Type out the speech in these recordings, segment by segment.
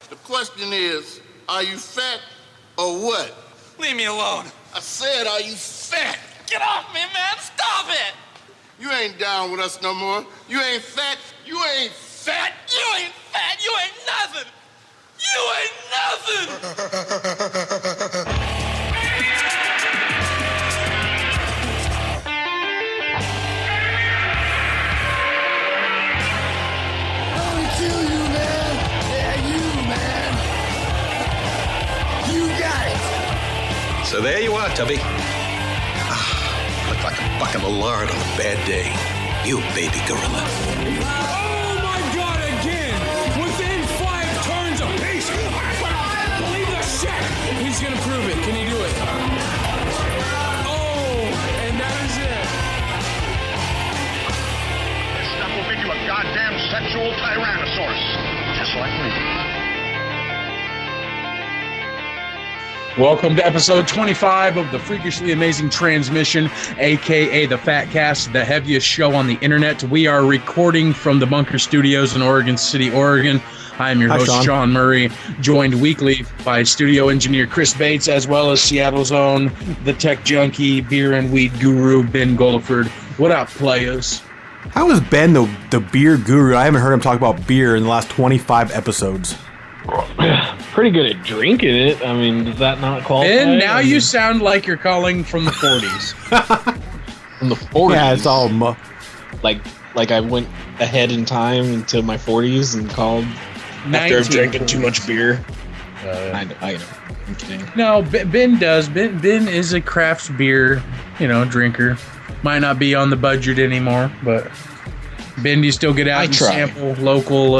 The question is, are you fat or what? Leave me alone. I said, are you fat? Get off me, man. Stop it. You ain't down with us no more. You ain't fat. You ain't fat. You ain't fat. You ain't nothing. You ain't nothing. So there you are, Tubby. Look like a bucket of lard on a bad day. You baby gorilla. Oh my God, again! Within 5 turns apiece! Leave the shit! He's gonna prove it. Can he do it? Oh, and that is it. This stuff will make you a goddamn sexual tyrannosaurus. Just like me. Welcome to episode 25 of the Freakishly Amazing Transmission, a.k.a. the F.A.T Cast, the heaviest show on the internet. We are recording from the Bunker Studios in Oregon City, Oregon. I am your host, Sean Murray, joined weekly by studio engineer Chris Bates, as well as Seattle's own, the tech junkie, beer and weed guru, Ben Goliford. What up, players? How is Ben the beer guru? I haven't heard him talk about beer in the last 25 episodes. Pretty good at drinking it. I mean, does that not qualify? Ben, now you sound like you're calling from the 40s. From the 40s? Yeah, it's all... Like I went ahead in time into my 40s and called after I've drinking too much beer. I know. I'm kidding. No, Ben does. Ben is a craft beer, drinker. Might not be on the budget anymore, but... Ben, do you still get out and sample local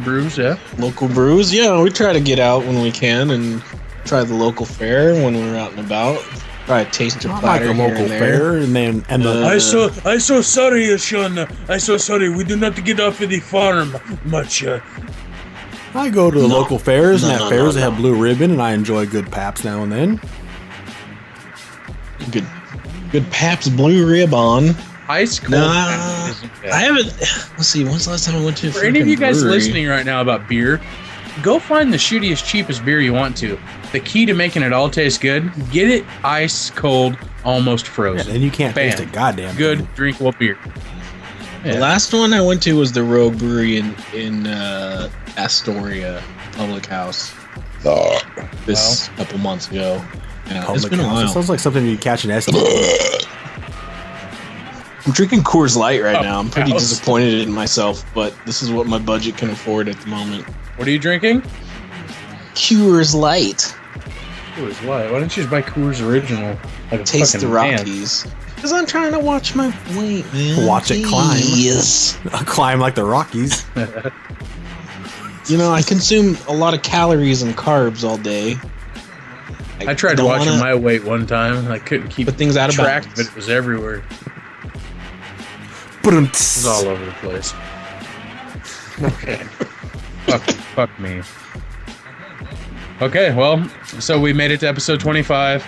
brews? Yeah, local brews. Yeah, we try to get out when we can and try the local fare when we're out and about. Try to taste a platter like a local fair, I'm so sorry, Sean. I'm so sorry. We do not get off of the farm much. I go to the local fairs, and at fairs they have blue ribbon, and I enjoy good Paps now and then. Good Paps blue ribbon. Ice cold. I haven't. Let's see. When's the last time I went to a For any of you guys brewery? Listening right now about beer, go find the shittiest, cheapest beer you want to. The key to making it all taste good: get it ice cold, almost frozen. Yeah, then you can't taste it. Goddamn good, drinkable beer. Yeah. The last one I went to was the Rogue Brewery in Astoria Public House. This couple months ago. Yeah, it's been a while. It sounds like something you catch an STD. I'm drinking Coors Light right now. I'm pretty disappointed in myself, but this is what my budget can afford at the moment. What are you drinking? Coors Light. Coors Light? Why don't you just buy Coors Original? Like Taste the Rockies. Because I'm trying to watch my weight, man. Watch it climb. Yes. Climb like the Rockies. I consume a lot of calories and carbs all day. I tried watching my weight one time. I couldn't keep things out of track balance. of it. It was everywhere. It was all over the place. Okay. Fuck me. Okay, well, so we made it to episode 25.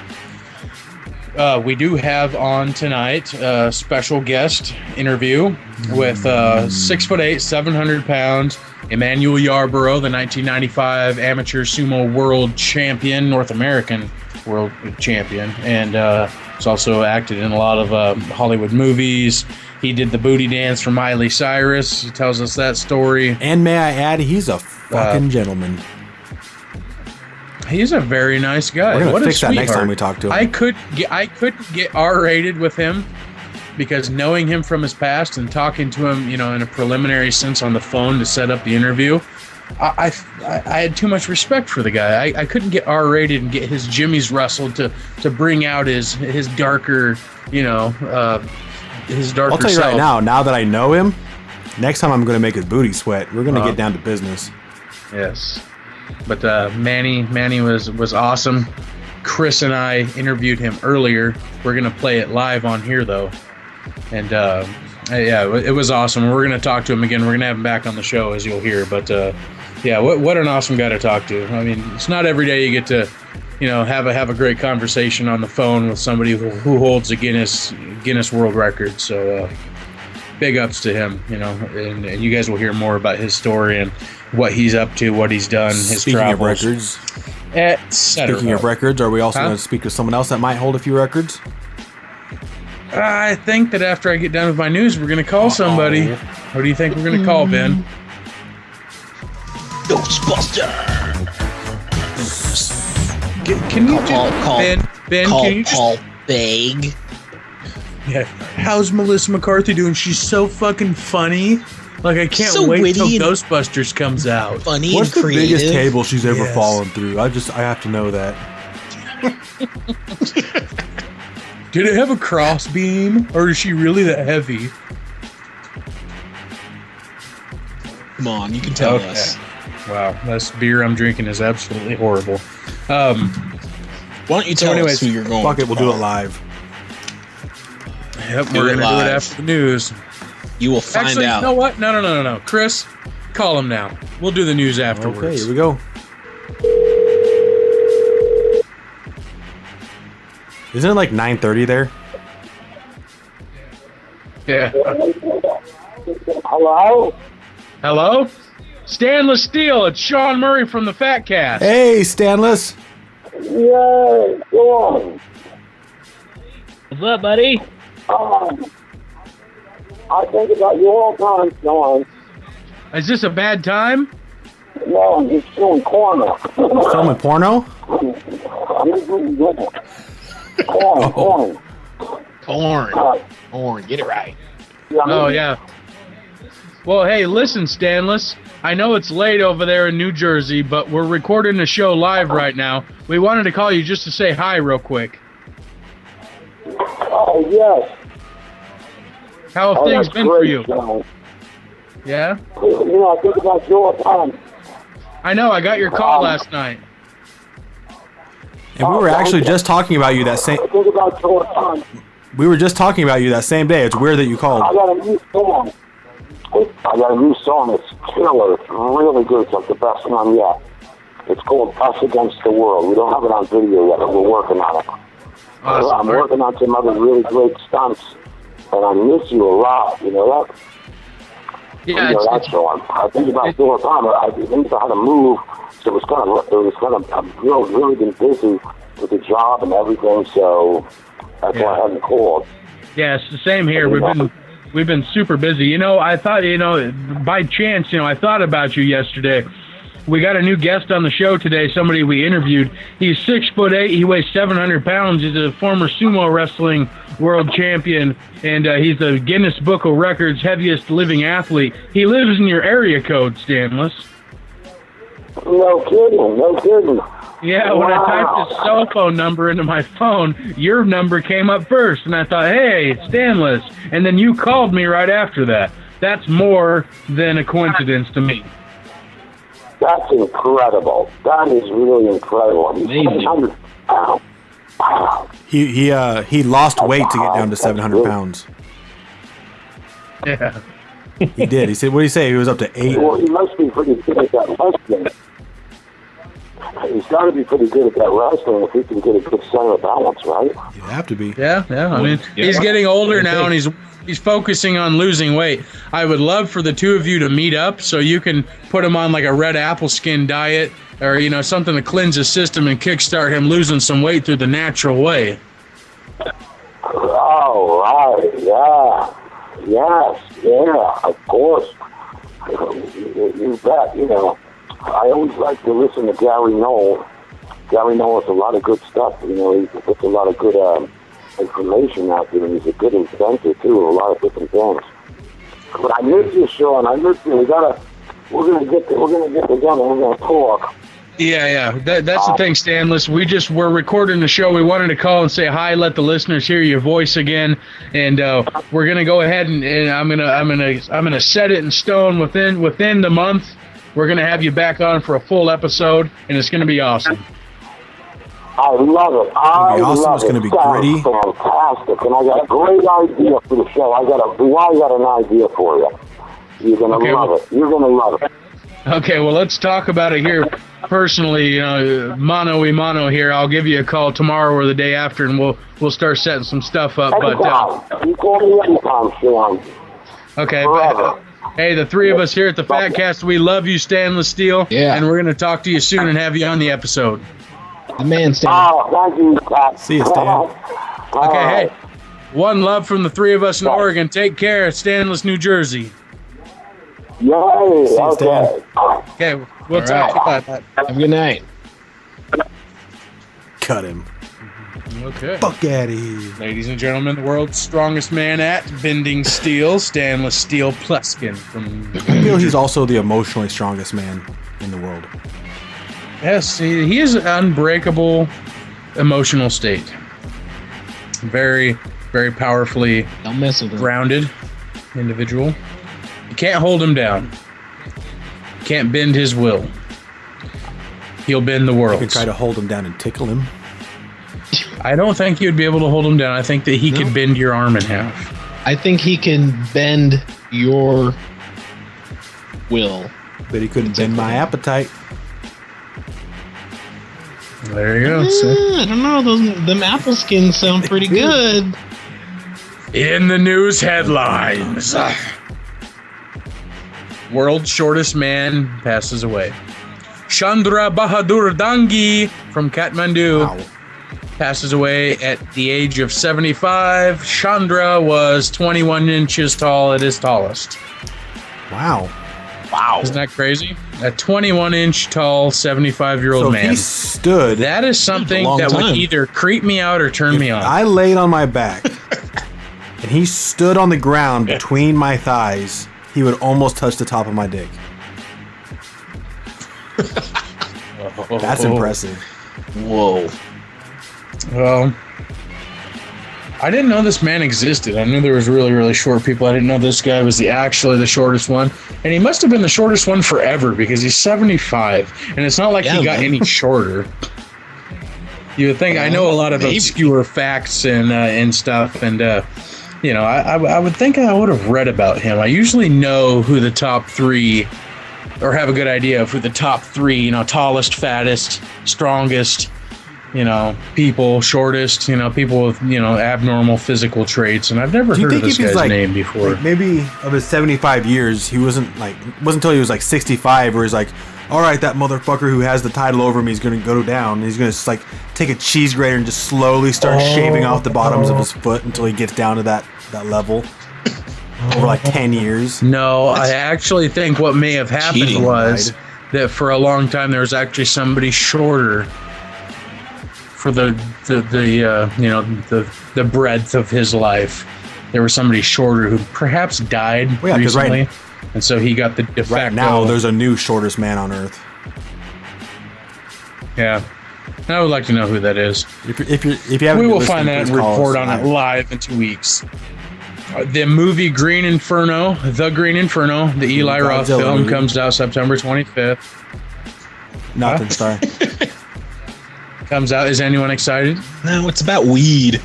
We do have on tonight a special guest interview with 6'8", 700 pounds, Emanuel Yarbrough, the 1995 amateur sumo world champion, North American world champion, and he's also acted in a lot of Hollywood movies. He did the booty dance for Miley Cyrus. He tells us that story. And may I add, he's a fucking gentleman. He's a very nice guy. We're gonna what fix that next time we talk to him. I couldn't get R-rated with him because knowing him from his past and talking to him, in a preliminary sense on the phone to set up the interview, I had too much respect for the guy. I couldn't get R-rated and get his jimmies rustled to bring out his darker, his darker I'll tell you self. right now that I know him, next time I'm going to make his booty sweat. We're going to get down to business. Yes. But Manny was awesome. Chris and I interviewed him earlier. We're going to play it live on here, though. And, it was awesome. We're going to talk to him again. We're going to have him back on the show, as you'll hear. But, what an awesome guy to talk to. I mean, it's not every day you get to, have a great conversation on the phone with somebody who holds a Guinness World Record. So, big ups to him, you know, and you guys will hear more about his story and what he's up to, what he's done, his travels, records, etc. Speaking of records, are we also going to speak to someone else that might hold a few records? I think that after I get done with my news, we're going to call somebody. Who do you think we're going to call, Ben? Ghostbuster. Can you Ben? Call Can you Paul Bag. Yeah. How's Melissa McCarthy doing? She's so fucking funny. Like, I can't So wait till witty and Ghostbusters comes out. Funny What's and the creative. biggest table she's ever fallen through? I have to know that. Did it have a cross beam, or is she really that heavy? Come on, you can tell us. Wow, this beer I'm drinking is absolutely horrible. Why don't you tell us who you're going? Fuck it, we'll do it live. Yep, we're gonna do it after the news. You will find Actually, out. you know what? No. Chris, call him now. We'll do the news afterwards. Okay, here we go. Isn't it like 9:30 there? Yeah. Hello? Hello? Stanless Steel, it's Sean Murray from the Fat Cast. Hey, Stanless. Yeah, go on. What's up, buddy? I think about you all the time, Sean. Is this a bad time? No, I'm just doing corner. Filming porno? I'm just doing corn. Corn. Get it right. Oh, yeah. Well, hey, listen, Stanless. I know it's late over there in New Jersey, but we're recording the show live right now. We wanted to call you just to say hi real quick. Oh, yes. How have things that's been great, for you? Sean. Yeah? You know, I think about you all the time. I know, I got your call last night. And we were actually just talking about you that same. I think about you all the time. We were just talking about you that same day. It's weird that you I called. got a new song. It's killer. It's really good. It's like the best one yet. It's called Us Against the World. We don't have it on video yet, but we're working on it. Awesome. I'm working on some other really great stunts, and I miss you a lot. You know that? Yeah, You know that, Sean. I think about you all the time. I think about how to move. So I've really been busy with the job and everything, so that's why I haven't called. Yeah, it's the same here. We've been super busy. You know, I thought, by chance, I thought about you yesterday. We got a new guest on the show today, somebody we interviewed. He's 6'8", he weighs 700 pounds. He's a former sumo wrestling world champion, and he's the Guinness Book of Records heaviest living athlete. He lives in your area code, Stanless. No kidding. Yeah, when I typed his cell phone number into my phone, your number came up first, and I thought, hey, it's Stanless. And then you called me right after that. That's more than a coincidence to me. That's incredible. That is really incredible. Amazing. Wow. He lost weight to get down to 700 pounds. Yeah. He did. He said, what did he say? He was up to 8. Well, he must be pretty good at that wrestling. He's got to be pretty good at that wrestling if he can get a good center of balance, right? You have to be. Yeah. I mean, he's getting older now, and he's focusing on losing weight. I would love for the two of you to meet up so you can put him on like a red apple skin diet or, something to cleanse his system and kickstart him losing some weight through the natural way. Oh, right. Yeah. Yes. Yeah. Of course. You bet. I always like to listen to Gary Knoll. Gary Knoll has a lot of good stuff. He puts a lot of good information out there, and he's a good inventor too. A lot of different things. But I miss you, Sean. I miss you. We're gonna get together. We're gonna talk. Yeah. That's the thing, Stanless. We're recording the show. We wanted to call and say hi, let the listeners hear your voice again, and we're gonna go ahead and I'm gonna set it in stone within the month. We're gonna have you back on for a full episode, and it's gonna be awesome. I love it. It's gonna be gritty. Fantastic, and I got a great idea for the show. I got an idea for you. You're gonna love it. You're gonna love it. Okay, well, let's talk about it here personally. Mano y mano here. I'll give you a call tomorrow or the day after, and we'll start setting some stuff up. Anytime. You call me anytime, Sean. Okay. Forever. Hey, the three of us here at the Fat Cast, we love you, Stanless Steel. Yeah. And we're going to talk to you soon and have you on the episode. The man, Stan. Oh, thank you, Pat. See you, Stan. Okay, hey. One love from the three of us in Oregon. Take care, Stanless, New Jersey. Yay, okay. Okay, we'll talk about that. Have a good night. Cut him. Okay. Fuck out of here. Ladies and gentlemen, the world's strongest man at bending steel, Stanless Steel Pluskin from... I feel he's also the emotionally strongest man in the world. Yes, he is an unbreakable emotional state. Very, very powerfully Don't mess with him. grounded individual. You can't hold him down. You can't bend his will. He'll bend the You world. can try to hold him down and tickle him. I don't think you'd be able to hold him down. I think that he could bend your arm in half. I think he can bend your will. But he couldn't bend my appetite. There you go. So, I don't know. Them apple skins sound pretty good. in the news headlines, world's shortest man passes away. Chandra Bahadur Dangi from Kathmandu passes away at the age of 75. Chandra was 21 inches tall at his tallest. Wow. Isn't that crazy? A 21-inch tall, 75-year-old So man. he stood. That is something long that time. would either creep me out or turn me on. I laid on my back and he stood on the ground between my thighs. He would almost touch the top of my dick. That's impressive. Whoa. Well, I didn't know this man existed. I knew there was really, really short people. I didn't know this guy was actually the shortest one. And he must have been the shortest one forever because he's 75. And it's not like he got any shorter. You would think, I know a lot of obscure facts and stuff. And, you know, I would think I would have read about him. I usually know who the top three, or have a good idea of who the top three, you know, tallest, fattest, strongest, you know, people, shortest, you know, people with, you know, abnormal physical traits. And I've never heard of this guy's name before. Like maybe of his 75 years, he wasn't until he was like 65 where he's like, all right, that motherfucker who has the title over me is going to go down. He's going to like take a cheese grater and just slowly start shaving off the bottoms of his foot until he gets down to that level over like 10 years. No, I actually think what may have happened was that for a long time there was actually somebody shorter for the you know, the breadth of his life. There was somebody shorter who perhaps died recently, and so he got the de facto. Right now, there's a new shortest man on Earth. Yeah, I would like to know who that is. If you haven't, we will find that and report on it live in 2 weeks. The movie Green Inferno, the Eli Roth film, comes out September 25th. Nothing, star. Comes out. Is anyone excited? No, it's about weed.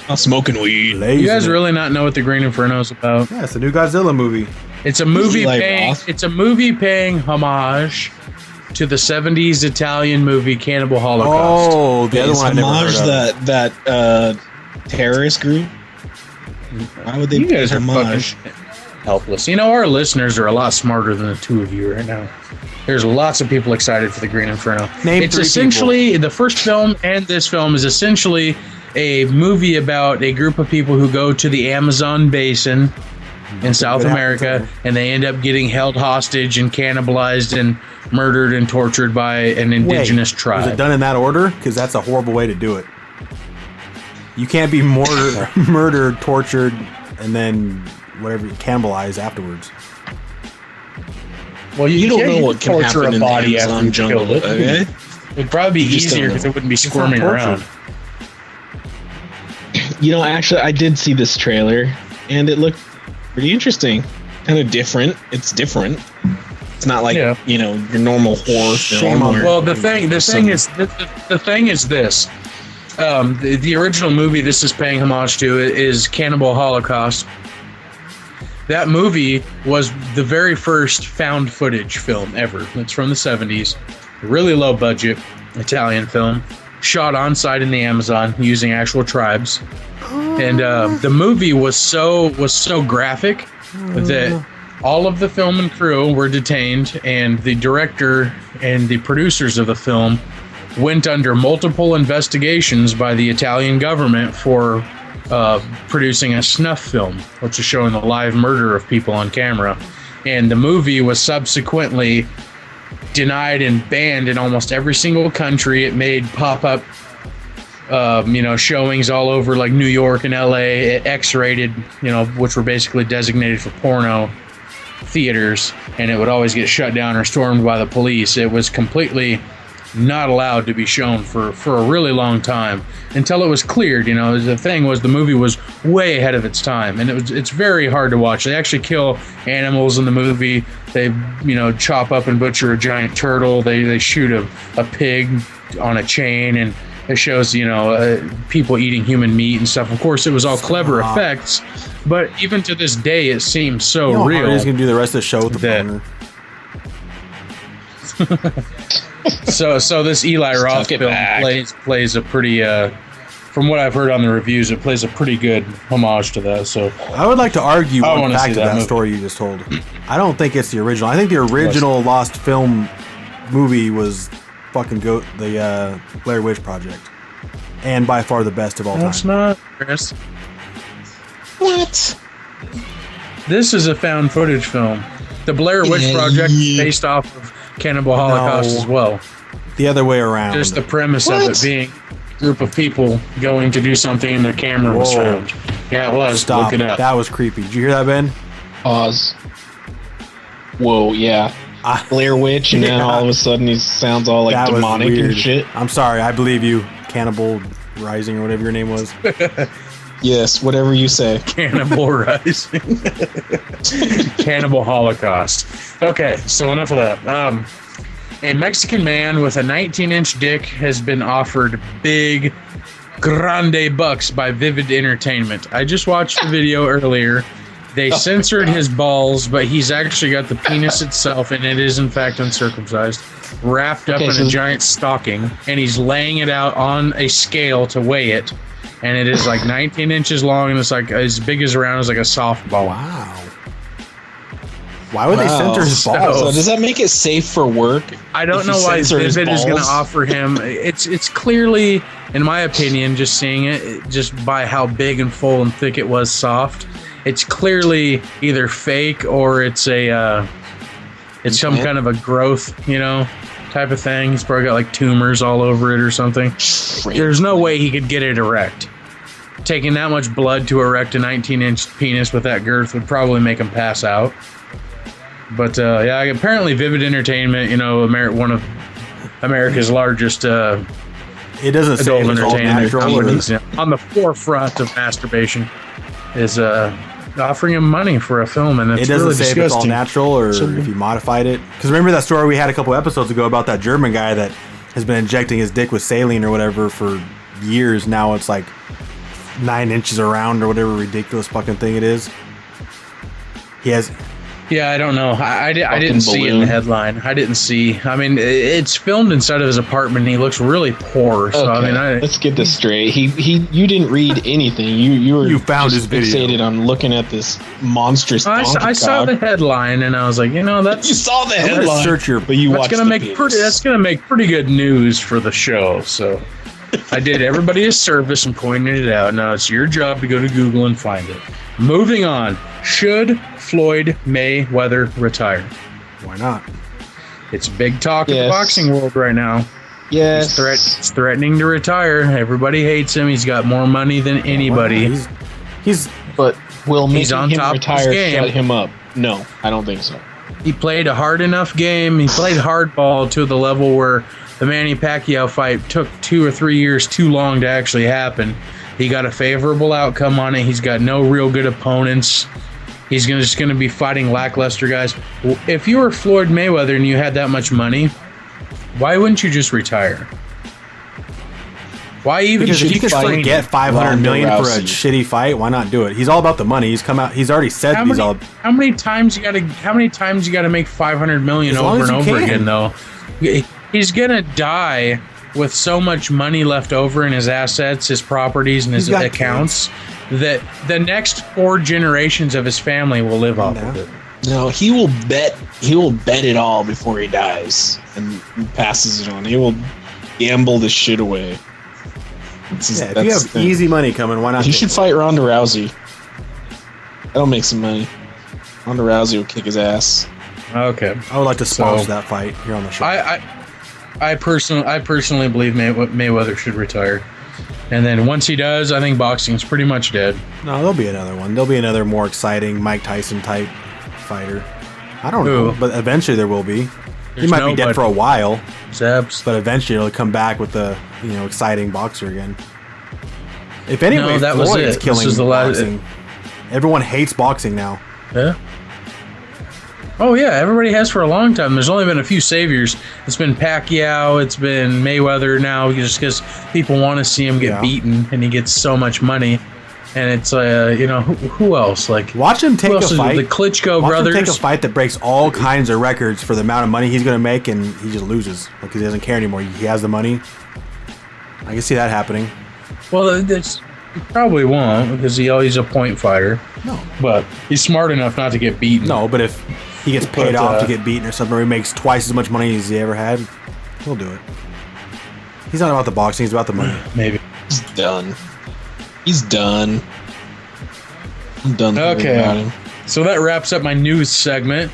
I'm smoking weed. You guys really not know what the Green Inferno is about? Yeah, it's a new Godzilla movie. It's a movie paying homage to the 70s Italian movie Cannibal Holocaust. Oh, the other one I never heard of. that terrorist group. Why would they? You guys are homage? fucking helpless. You know, our listeners are a lot smarter than the two of you right now. There's lots of people excited for the Green Inferno. It's essentially the first film, and this film is essentially a movie about a group of people who go to the Amazon basin in South America, and they end up getting held hostage and cannibalized and murdered and tortured by an indigenous tribe. Was it done in that order? Because that's a horrible way to do it. You can't be murdered, tortured, and then whatever, cannibalized afterwards. Well, you don't know what can happen in the Amazon jungle. Okay? It'd probably be easier because it wouldn't be squirming around. You know, actually, I did see this trailer, and it looked pretty interesting. Kind of different. It's different. It's not like you know, your normal horror film. Well, the thing is this. The original movie this is paying homage to is Cannibal Holocaust. That movie was the very first found footage film ever. It's from the 70s. Really low budget Italian film. Shot on site in the Amazon using actual tribes. And the movie was so graphic that all of the film and crew were detained, and the director and the producers of the film went under multiple investigations by the Italian government for producing a snuff film, which is showing the live murder of people on camera. And the movie was subsequently denied and banned in almost every single country. It made pop-up showings all over like New York and LA. It X-rated, which were basically designated for porno theaters, and it would always get shut down or stormed by the police. It was completely not allowed to be shown for a really long time until it was cleared. The thing was, the movie was way ahead of its time, and it's very hard to watch. They actually kill animals in the movie. They chop up and butcher a giant turtle. They shoot a pig on a chain, and it shows people eating human meat and stuff. Of course, it was all clever effects, but even to this day, it seems so real. He's gonna do the rest of the show with the boner. So this Eli Roth film plays a pretty, from what I've heard on the reviews, it plays a pretty good homage to that. So I would like to argue one fact of that story you just told. I don't think it's the original. I think the original Lost film movie was fucking the Blair Witch Project, and by far the best of all time. That's not, Chris. What? This is a found footage film. The Blair Witch Project is based off of Cannibal Holocaust as well. The other way around. Just the premise of it being a group of people going to do something and their camera was found. Yeah, it was. Stop. Look it up. That was creepy. Did you hear that, Ben? Pause. Whoa, yeah. Blair Witch, and then all of a sudden he sounds all like demonic and shit. I'm sorry, I believe you. Cannibal Rising or whatever your name was. Yes, whatever you say. Cannibal Rising. Cannibal Holocaust. Okay, so enough of that. A Mexican man with a 19-inch dick has been offered big, grande bucks by Vivid Entertainment. I just watched the video earlier. They censored his balls, but he's actually got the penis itself, and it is in fact uncircumcised, wrapped up in a giant stocking, and he's laying it out on a scale to weigh it, and it is like 19 inches long, and it's like as big as around as like a softball. Wow. Why would they censor his balls? So does that make it safe for work? I don't know why Vivid is going to offer him. It's clearly, in my opinion, just seeing it, just by how big and full and thick it was soft, it's clearly either fake or it's some kind of a growth, type of thing. He's probably got like tumors all over it or something. There's no way he could get it erect. Taking that much blood to erect a 19-inch penis with that girth would probably make him pass out. But apparently Vivid Entertainment, one of America's largest it doesn't say adult entertainment companies, or... on the forefront of masturbation, is offering him money for a film, and it's really disgusting. If it's all natural or if he modified it. Because remember that story we had a couple episodes ago about that German guy that has been injecting his dick with saline or whatever for years. Now it's like 9 inches around or whatever ridiculous fucking thing it is. He has... Yeah, I don't know. I didn't see it in the headline. I didn't see. I mean, it's filmed inside of his apartment, and he looks really poor. So okay. Let's get this straight. You didn't read anything. You found his video. Fixated on looking at this monstrous. I saw the headline, and I was like, that's you saw the headline. Search your. But you watched. That's gonna make pretty good news for the show. So I did everybody a service and pointed it out. Now it's your job to go to Google and find it. Moving on. Should Floyd Mayweather retire? Why not? It's big talk in the boxing world right now. Yes. He's threatening to retire. Everybody hates him. He's got more money than anybody. But will making on him top retire of his game. shut him up? No, I don't think so. He played a hard enough game. He played hardball to the level where the Manny Pacquiao fight took 2 or 3 years too long to actually happen. He got a favorable outcome on it. He's got no real good opponents. He's just going to be fighting lackluster guys. If you were Floyd Mayweather and you had that much money, why wouldn't you just retire? Why even? Because if you can get $500 million for a shitty fight, why not do it? He's all about the money. He's come out. He's already said How many times you got to make $500 million over and over again though? He's gonna die with so much money left over in his assets, his properties, and his accounts. that the next 4 generations of his family will live off of it. No, he will bet it all before he dies and passes it on. He will gamble this shit away. If you have easy money coming, why not? He should fight Ronda Rousey. That'll make some money. Ronda Rousey will kick his ass. Okay. I would like to sponsor that fight here on the show. I personally believe Mayweather should retire. And then once he does, I think boxing's pretty much dead. No, there'll be another one. There'll be another more exciting Mike Tyson type fighter. I don't know, but eventually there will be. He might be dead for a while. Zabs. But eventually he'll come back with the exciting boxer again. If anyway, that was Floyd's it. killing boxing. Everyone hates boxing now. Yeah. Oh yeah, everybody has for a long time. There's only been a few saviors. It's been Pacquiao, it's been Mayweather now, just because people want to see him get beaten, and he gets so much money. And it's who else? Like, watch him take a fight. The Klitschko brothers. Watch him take a fight that breaks all kinds of records for the amount of money he's going to make, and he just loses because he doesn't care anymore. He has the money. I can see that happening. Well, he probably won't because he's a point fighter. No, but he's smart enough not to get beaten. No, but if he gets paid off to get beaten or something, or he makes twice as much money as he ever had, he'll do it. He's not about the boxing; he's about the money. Maybe he's done. He's done. I'm done. Okay. So that wraps up my news segment.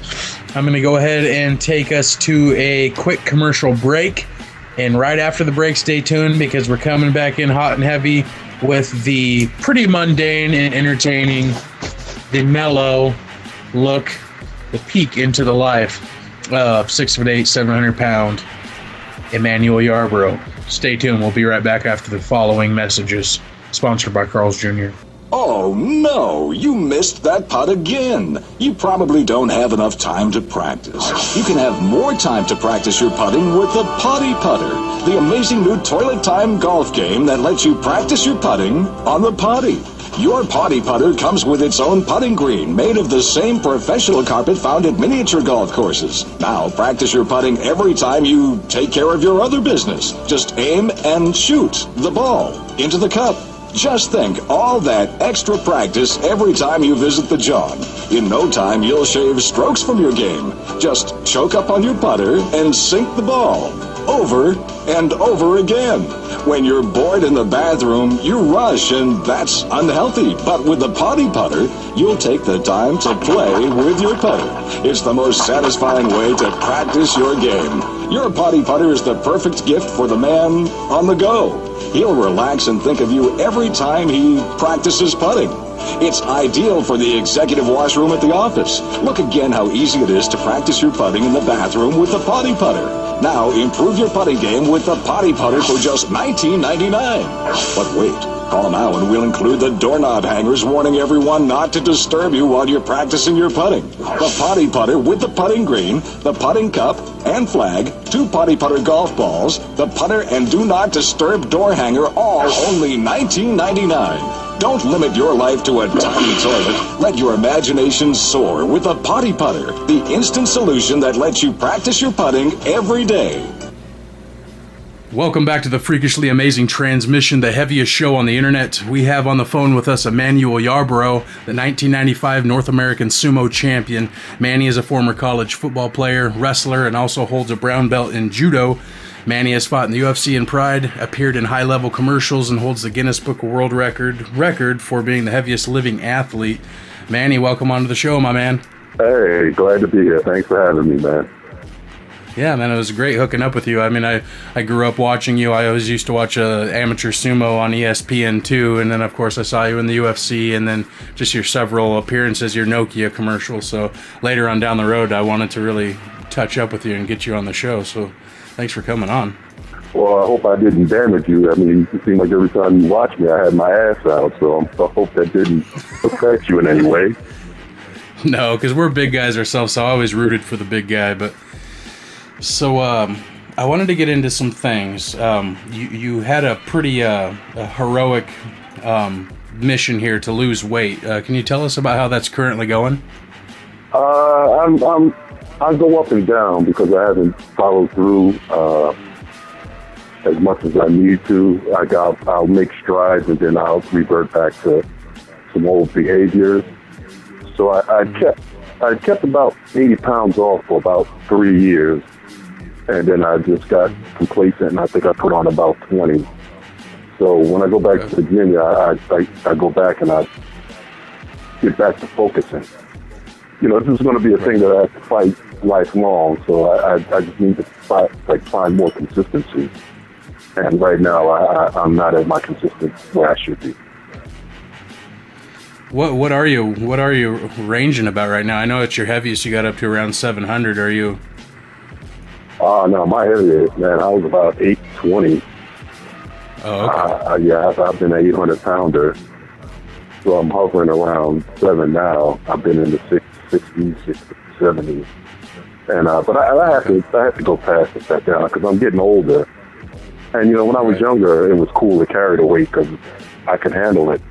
I'm going to go ahead and take us to a quick commercial break. And right after the break, stay tuned because we're coming back in hot and heavy with the pretty mundane and entertaining, the mellow look, the peek into the life of 6'8", 700-pound Emanuel Yarbrough. Stay tuned. We'll be right back after the following messages. Sponsored by Carl's Jr. Oh, no, you missed that putt again. You probably don't have enough time to practice. You can have more time to practice your putting with the Potty Putter, the amazing new toilet time golf game that lets you practice your putting on the potty. Your Potty Putter comes with its own putting green made of the same professional carpet found at miniature golf courses. Now practice your putting every time you take care of your other business. Just aim and shoot the ball into the cup. Just think, all that extra practice every time you visit the John. In no time, you'll shave strokes from your game. Just choke up on your putter and sink the ball. Over and over again. When you're bored in the bathroom, you rush, and that's unhealthy. But with the Potty Putter, you'll take the time to play with your putter. It's the most satisfying way to practice your game. Your Potty Putter is the perfect gift for the man on the go. He'll relax and think of you every time he practices putting. It's ideal for the executive washroom at the office. Look again how easy it is to practice your putting in the bathroom with the Potty Putter. Now, improve your putting game with the Potty Putter for just $19.99. But wait, call now and we'll include the doorknob hangers warning everyone not to disturb you while you're practicing your putting. The Potty Putter with the putting green, the putting cup and flag, 2 Potty Putter golf balls, the putter and do not disturb door hanger, all only $19.99. Don't limit your life to a tiny toilet. Let your imagination soar with a Potty Putter, the instant solution that lets you practice your putting every day. Welcome back to the freakishly amazing transmission, the heaviest show on the internet. We have on the phone with us Emanuel Yarbrough, the 1995 North American Sumo champion. Manny is a former college football player, wrestler, and also holds a brown belt in judo. Manny has fought in the UFC and Pride, appeared in high-level commercials, and holds the Guinness Book of World Record for being the heaviest living athlete. Manny, welcome onto the show, my man. Hey, glad to be here. Thanks for having me, man. Yeah, man, it was great hooking up with you. I mean, I grew up watching you. I always used to watch amateur sumo on ESPN too, and then of course I saw you in the UFC, and then just your several appearances, your Nokia commercial. So later on down the road, I wanted to really touch up with you and get you on the show. So thanks for coming on. Well, I hope I didn't damage you. I mean, it seemed like every time you watch me, I had my ass out. So I hope that didn't affect you in any way. No, because we're big guys ourselves, so I always rooted for the big guy, but. So I wanted to get into some things. You had a pretty heroic mission here to lose weight. Can you tell us about how that's currently going? I go up and down because I haven't followed through as much as I need to. I'll make strides and then I'll revert back to some old behaviors. So I kept about 80 pounds off for about 3 years. And then I just got complacent, and I think I put on about 20. So when I go back to Virginia, I go back and I get back to focusing. You know, this is going to be a thing that I have to fight lifelong. So I just need to find more consistency. And right now, I'm not at my consistent where I should be. What are you ranging about right now? I know at your heaviest you got up to around 700. Are you? Oh no, my heaviest, man, I was about 820. Oh, okay. Yeah, I've been an 800 pounder, so I'm hovering around 7 now. I've been in the 60s, 70s, and but I have to go past that down because I'm getting older. And you know, when I was younger, it was cool to carry the weight because I could handle it.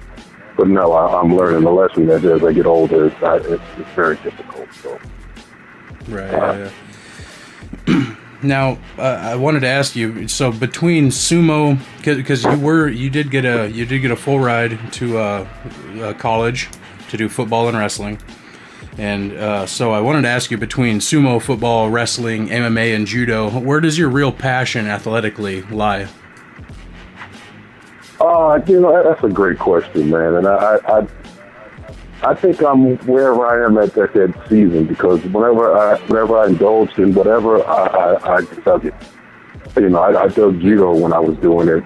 But now I'm learning the lesson that as I get older, it's very difficult. So. Right. Now, I wanted to ask you. So between sumo, because you did get a full ride to college to do football and wrestling, and so I wanted to ask you, between sumo, football, wrestling, MMA, and judo, where does your real passion athletically lie? You know, that's a great question, man. And I think I'm wherever I am at that season, because whenever I indulged in whatever, I dug it. You know, I dug judo when I was doing it.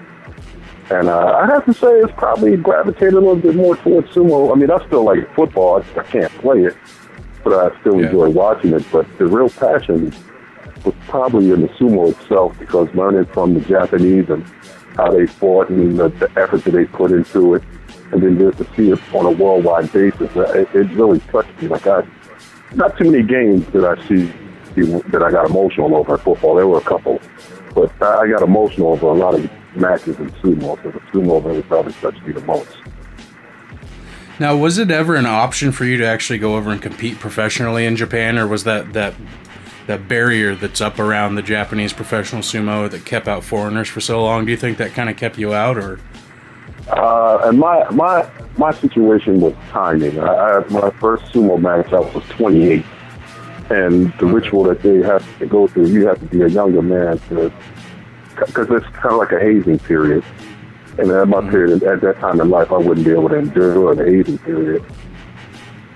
And I have to say it's probably gravitated a little bit more towards sumo. I mean, I still like football. I can't play it, but I still enjoy watching it. But the real passion was probably in the sumo itself, because learning from the Japanese and how they fought and the effort that they put into it, and then just to see it on a worldwide basis, it really touched me. Like, not too many games that I see that I got emotional over in football. There were a couple, but I got emotional over a lot of matches in sumo, so the sumo really probably touched me the most. Now, was it ever an option for you to actually go over and compete professionally in Japan, or was that barrier that's up around the Japanese professional sumo that kept out foreigners for so long? Do you think that kind of kept you out, or? And my situation was timing. My first sumo match, I was 28, and the ritual that they have to go through, you have to be a younger man because it's kind of like a hazing period. And at my period, at that time in life, I wouldn't be able to endure the hazing period.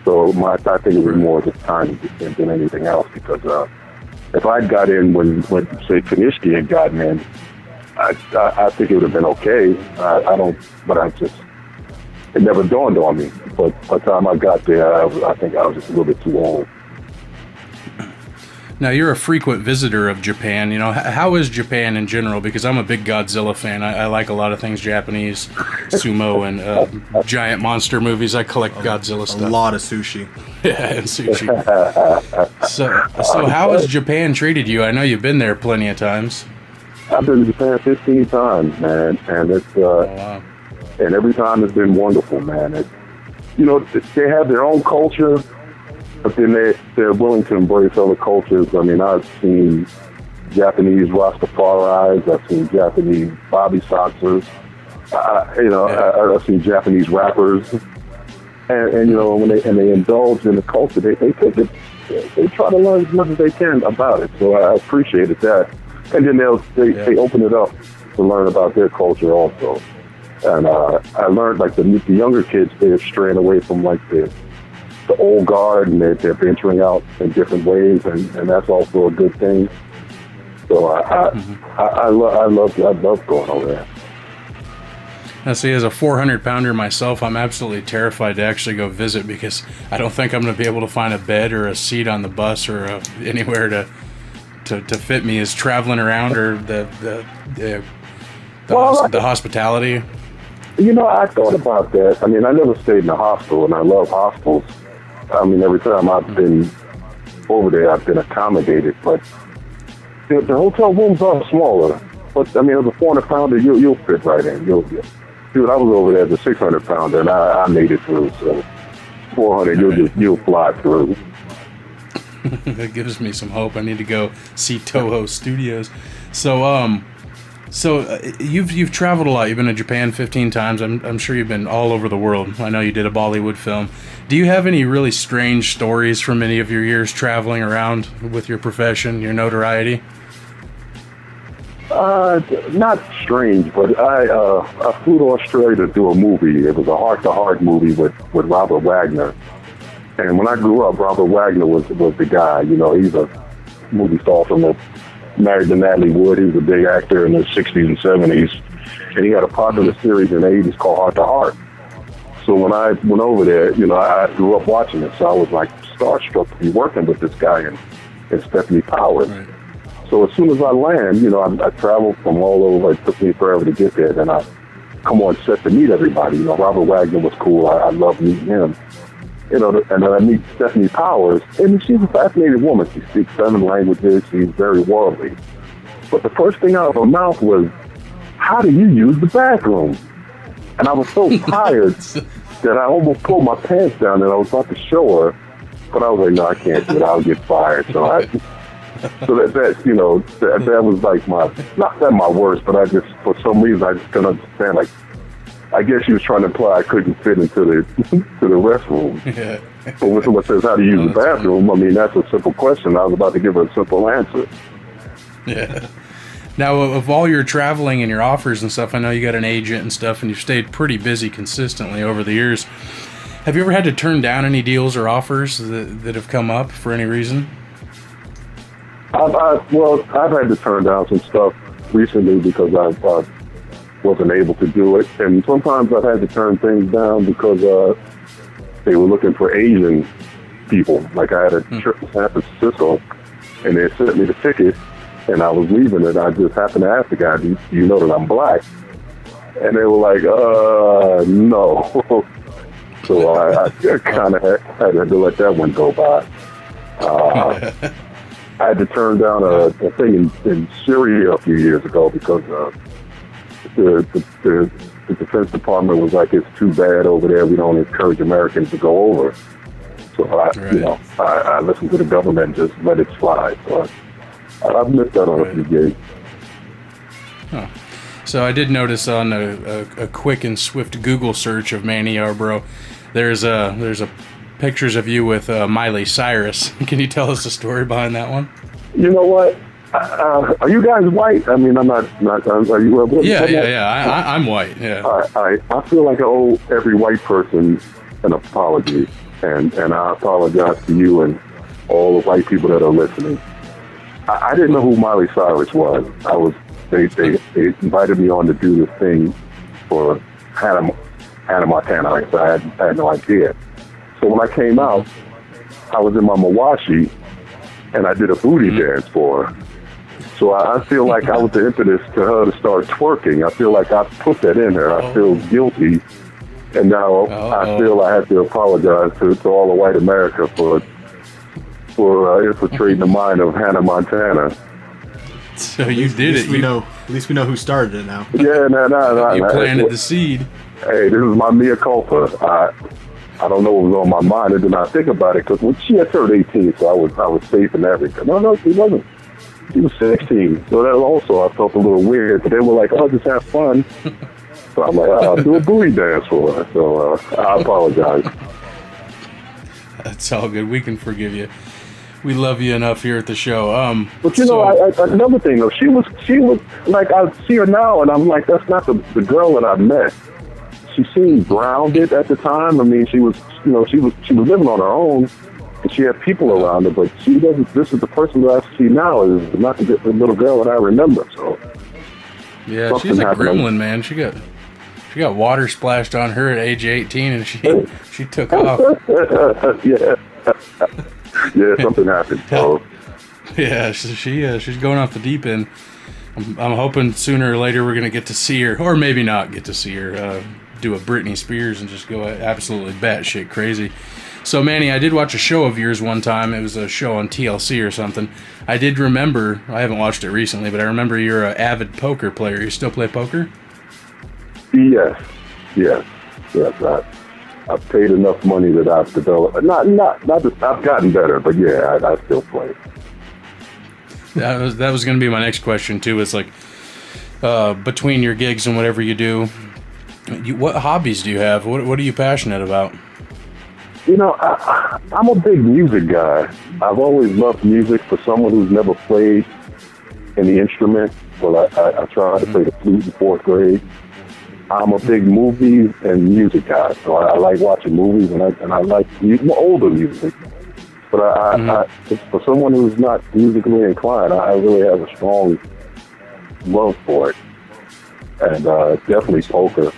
So I think it was more just time than anything else, because if I'd got in when say Kanishki had gotten in, I think it would have been okay. It never dawned on me. But by the time I got there, I think I was just a little bit too old. Now, you're a frequent visitor of Japan. You know, how is Japan in general? Because I'm a big Godzilla fan. I like a lot of things Japanese, sumo, and giant monster movies. I collect Godzilla stuff. A lot of sushi. Yeah, and sushi. So how has Japan treated you? I know you've been there plenty of times. I've been to Japan 15 times, man, and it's wow. And every time it's been wonderful, man. They have their own culture, but then they're willing to embrace other cultures. I mean, I've seen Japanese Rastafaris, I've seen Japanese bobby soxers, I've seen Japanese rappers, and you know, when they indulge in the culture, they take it, they try to learn as much as they can about it. So I appreciated that, and then they open it up to learn about their culture also. And I learned, like, the younger kids, they're straying away from, like, the old guard, and they're venturing out in different ways, and that's also a good thing. So I love going over there. Now, see, as a 400-pounder myself, I'm absolutely terrified to actually go visit, because I don't think I'm going to be able to find a bed or a seat on the bus or anywhere to fit me as traveling around, or the hospitality. You know, I thought about that. I mean, I never stayed in a hostel, and I love hostels. I mean, every time I've been over there, I've been accommodated. But the hotel rooms are smaller. But, I mean, as a 400-pounder, you'll fit right in. Dude, I was over there as a 600-pounder, and I made it through. So 400, you'll fly through. That gives me some hope. I need to go see Toho Studios. So, So you've traveled a lot. You've been to Japan 15 times. I'm sure you've been all over the world. I know you did a Bollywood film. Do you have any really strange stories from any of your years traveling around with your profession, your notoriety? Not strange, but I flew to Australia to do a movie. It was a heart-to-heart movie with Robert Wagner. And when I grew up, Robert Wagner was the guy. You know, he's a movie star from the married to Natalie Wood. He was a big actor in the 60s and 70s. And he had a popular series in the 80s called Heart to Heart. So when I went over there, you know, I grew up watching it. So I was like starstruck to be working with this guy and Stephanie Powers. Right. So as soon as I land, you know, I traveled from all over. It took me forever to get there. Then I come on set to meet everybody. You know, Robert Wagner was cool. I loved meeting him. You know, and then I meet Stephanie Powers, and she's a fascinating woman. She speaks 7 languages. She's very worldly. But the first thing out of her mouth was, "How do you use the bathroom?" And I was so tired that I almost pulled my pants down, and I was about to show her, but I was like, "No, I can't do it. I'll get fired." So that you know, that was like my worst, but I just, for some reason, I just couldn't understand. Like, I guess she was trying to imply I couldn't fit into the restroom. Yeah. But when someone says how to use the bathroom, I mean, that's a simple question. I was about to give her a simple answer. Yeah. Now, of all your traveling and your offers and stuff, I know you got an agent and stuff, and you've stayed pretty busy consistently over the years. Have you ever had to turn down any deals or offers that have come up for any reason? I've had to turn down some stuff recently because I wasn't able to do it, and sometimes I've had to turn things down because they were looking for Asian people. Like I had a trip to San Francisco, and they sent me the ticket, and I was leaving it. I just happened to ask the guy, "Do you know that I'm black?" And they were like, "No." So I kind of had to let that one go by. I had to turn down a thing in Syria a few years ago because the Defense Department was like, "It's too bad over there. We don't encourage Americans to go over." So I listened to the government and just let it slide. So I've missed out on a few gigs. Huh. So I did notice on a quick and swift Google search of Manny Yarbrough, there's a pictures of you with Miley Cyrus. Can you tell us the story behind that one? You know what? Are you guys white? I mean, I'm not. Are you? Yeah. I'm white. Yeah. I feel like I owe every white person an apology, and I apologize to you and all the white people that are listening. I didn't know who Miley Cyrus was. They invited me on to do this thing for Hannah Montana. So I had no idea. So when I came out, I was in my Mawashi, and I did a booty dance for her. So I feel like I was the impetus to her to start twerking. I feel like I put that in her. I feel guilty, and now I feel I have to apologize to all of white America for infiltrating the mind of Hannah Montana. So you did it. At least we know who started it now. Yeah, no. You planted the seed. Hey, this is my mea culpa. I don't know what was on my mind. I did not think about it because when she had turned 18, so I was safe and everything. No, she wasn't. She was 16. So that also, I felt a little weird. But they were like, "Oh, just have fun." So I'm like, "I'll do a booty dance for her." So I apologize. That's all good. We can forgive you. We love you enough here at the show. But you know, another thing though, she was like, I see her now, and I'm like, that's not the girl that I met. She seemed grounded at the time. I mean, she was living on her own, and she had people around her. But she doesn't. This is the person that I see now is not the little girl that I remember. So yeah, she's a gremlin, man. She got water splashed on her at age 18, and she took off. Yeah. Yeah, something happened. So. Yeah, she's going off the deep end. I'm hoping sooner or later we're going to get to see her, or maybe not get to see her, do a Britney Spears and just go absolutely batshit crazy. So, Manny, I did watch a show of yours one time. It was a show on TLC or something. I did remember, I haven't watched it recently, but I remember you're an avid poker player. You still play poker? Yes. I've paid enough money that I've developed. Not just, I've gotten better, but yeah, I still play. That was going to be my next question too. It's like, between your gigs and whatever you do, what hobbies do you have? What are you passionate about? You know, I'm a big music guy. I've always loved music. For someone who's never played any instrument, well, I tried to play the flute in 4th grade. I'm a big movies and music guy, so I like watching movies, and I like older music. But for someone who's not musically inclined, I really have a strong love for it, and definitely poker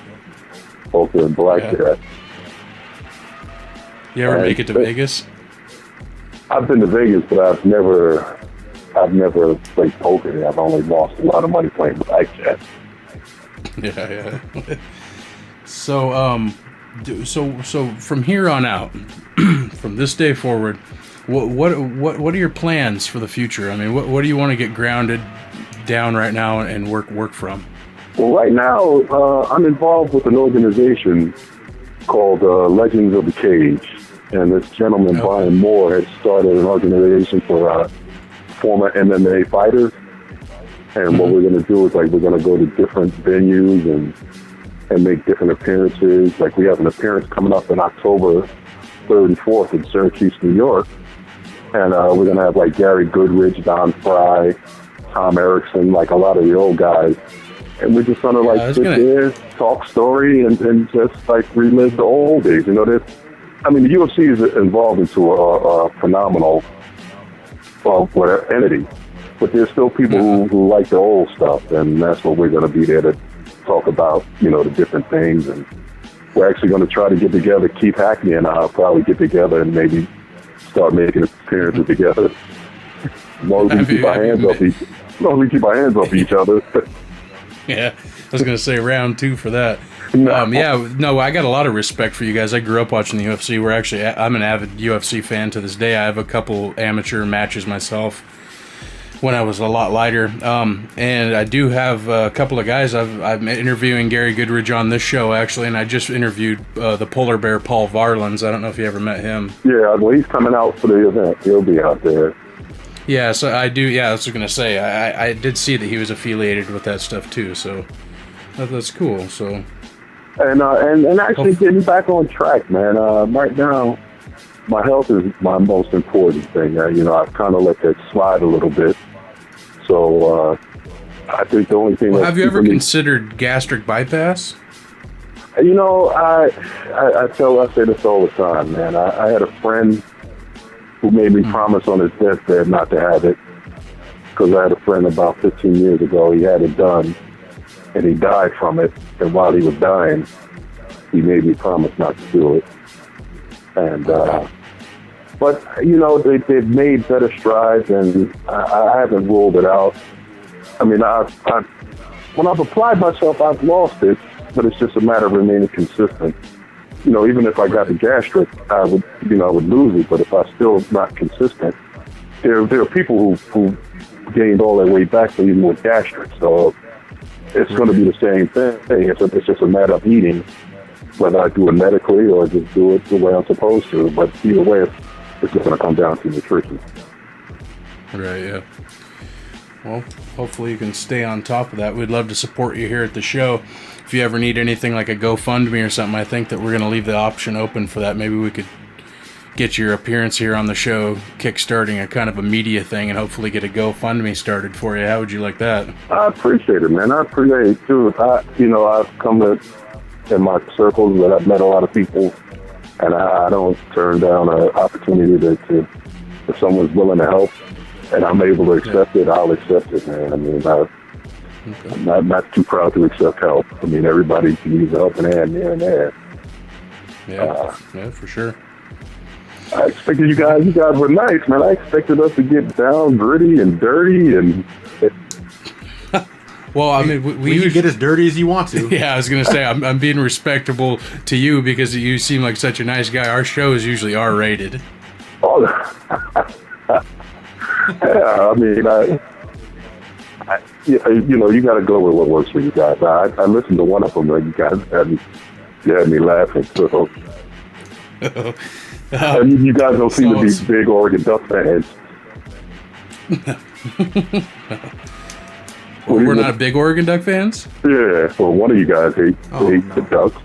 and blackjack. Yeah. You ever make it to Vegas? I've been to Vegas, but I've never played poker. I've only lost a lot of money playing blackjack. Yeah. So from here on out, from this day forward, what are your plans for the future? I mean, what do you want to get grounded down right now and work from? Well, right now, I'm involved with an organization called Legends of the Cage, and this gentleman, Brian Moore, has started an organization for former MMA fighters. And what we're going to do is, like, we're going to go to different venues and make different appearances. Like, we have an appearance coming up in October 3rd and 4th in Syracuse, New York. And we're going to have, like, Gary Goodrich, Don Fry, Tom Erickson, like a lot of the old guys. And we're just going to, like, sit there, talk story, and just, like, relive the old days. You know, the UFC is evolved into a phenomenal entity. But there's still people who like the old stuff, and that's what we're going to be there to talk about, you know, the different things. And we're actually going to try to get together. Keith Hackney and I'll probably get together and maybe start making appearances together. As long as we keep our hands off each other. Yeah, I was going to say round 2 for that. I got a lot of respect for you guys. I grew up watching the UFC. I'm an avid UFC fan to this day. I have a couple amateur matches myself when I was a lot lighter. And I do have a couple of guys. I'm interviewing Gary Goodrich on this show, actually, and I just interviewed the polar bear Paul Varlins. I don't know if you ever met him. Yeah, well, he's coming out for the event. He'll be out there. Yeah, so I do. Yeah, I was going to say, I did see that he was affiliated with that stuff, too, so that's cool. So, and actually getting back on track, man. Right now, my health is my most important thing. I've kind of let that slide a little bit. So I think the only thing. Well, have you ever considered gastric bypass? You know, I say this all the time, man. I had a friend who made me promise on his deathbed not to have it, because I had a friend about 15 years ago. He had it done, and he died from it. And while he was dying, he made me promise not to do it. And but, you know, they've made better strides, and I haven't ruled it out. I mean, when I've applied myself, I've lost it, but it's just a matter of remaining consistent. You know, even if I got the gastric, I would lose it, but if I'm still not consistent, there are people who gained all their weight back even with gastric, so it's going to be the same thing. It's just a matter of eating, whether I do it medically or just do it the way I'm supposed to, but either way, it's just going to come down to nutrition. Right, yeah. Well, hopefully you can stay on top of that. We'd love to support you here at the show. If you ever need anything like a GoFundMe or something, I think that we're going to leave the option open for that. Maybe we could get your appearance here on the show, kickstarting a kind of a media thing, and hopefully get a GoFundMe started for you. How would you like that? I appreciate it, man. I appreciate it, too. I've come in my circles that I've met a lot of people, and I don't turn down an opportunity to if someone's willing to help and I'm able to accept it, I'll accept it, man. I mean, I'm not too proud to accept help. I mean, everybody can use a helping hand here and there. Yeah, for sure. I expected you guys were nice, man. I expected us to get down gritty and dirty and... Well, I mean, we can get as dirty as you want to. Yeah, I was going to say, I'm being respectable to you because you seem like such a nice guy. Our shows usually R-rated. Oh, yeah, I mean, you got to go with what works for you guys. I listened to one of them, and you guys had me laughing. So, you guys don't seem to be big Oregon Duck fans. We're not big Oregon Duck fans? Yeah, well, one of you guys hate the Ducks.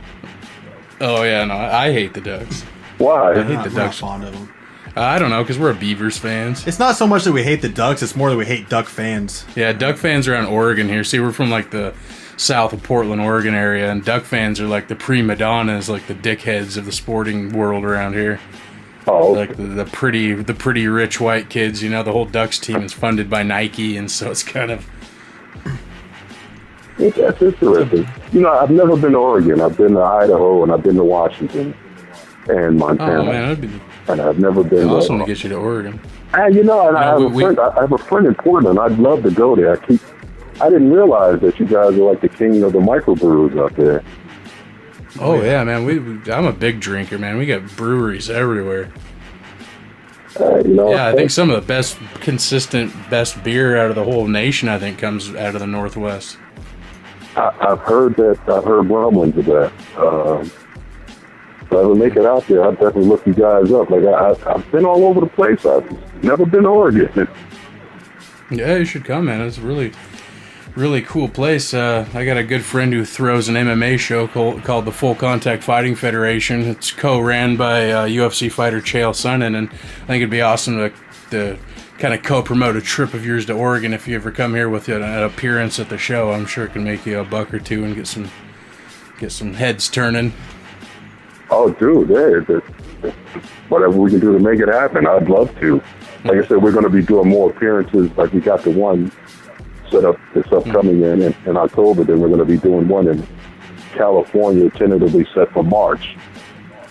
Oh, yeah, no, I hate the Ducks. Why? I hate the Ducks. Fond of them. I don't know, because we're Beavers fans. It's not so much that we hate the Ducks, it's more that we hate Duck fans. Yeah, Duck fans are on Oregon here. See, we're from, like, the south of Portland, Oregon area, and Duck fans are, like, the prima donnas, like, the dickheads of the sporting world around here. Oh, like the pretty rich white kids. You know, the whole Ducks team is funded by Nike, and so it's kind of. That's interesting. You know, I've never been to Oregon. I've been to Idaho and I've been to Washington and Montana. Oh man, that'd be and I've never been. Awesome to get you to Oregon. You know, and I have a friend in Portland. I'd love to go there. I didn't realize that you guys are like the king of the microbrewers out there. Oh yeah, man. I'm a big drinker, man. We got breweries everywhere. I think some of the best, consistent, best beer out of the whole nation, I think, comes out of the Northwest. I've heard that. I've heard rumblings of that. If I ever make it out there, I'll definitely look you guys up. Like I've been all over the place. I've never been to Oregon. Yeah, you should come, man. It's really cool place. I got a good friend who throws an MMA show called the Full Contact Fighting Federation. It's co-ran by UFC fighter Chael Sonnen, and I think it'd be awesome to kind of co-promote a trip of yours to Oregon if you ever come here with an appearance at the show. I'm sure it can make you a buck or two and get some heads turning. Oh, dude, whatever we can do to make it happen, I'd love to. Like I said, we're going to be doing more appearances. Like we got the one set up this upcoming in October, then we're going to be doing one in California, tentatively set for March.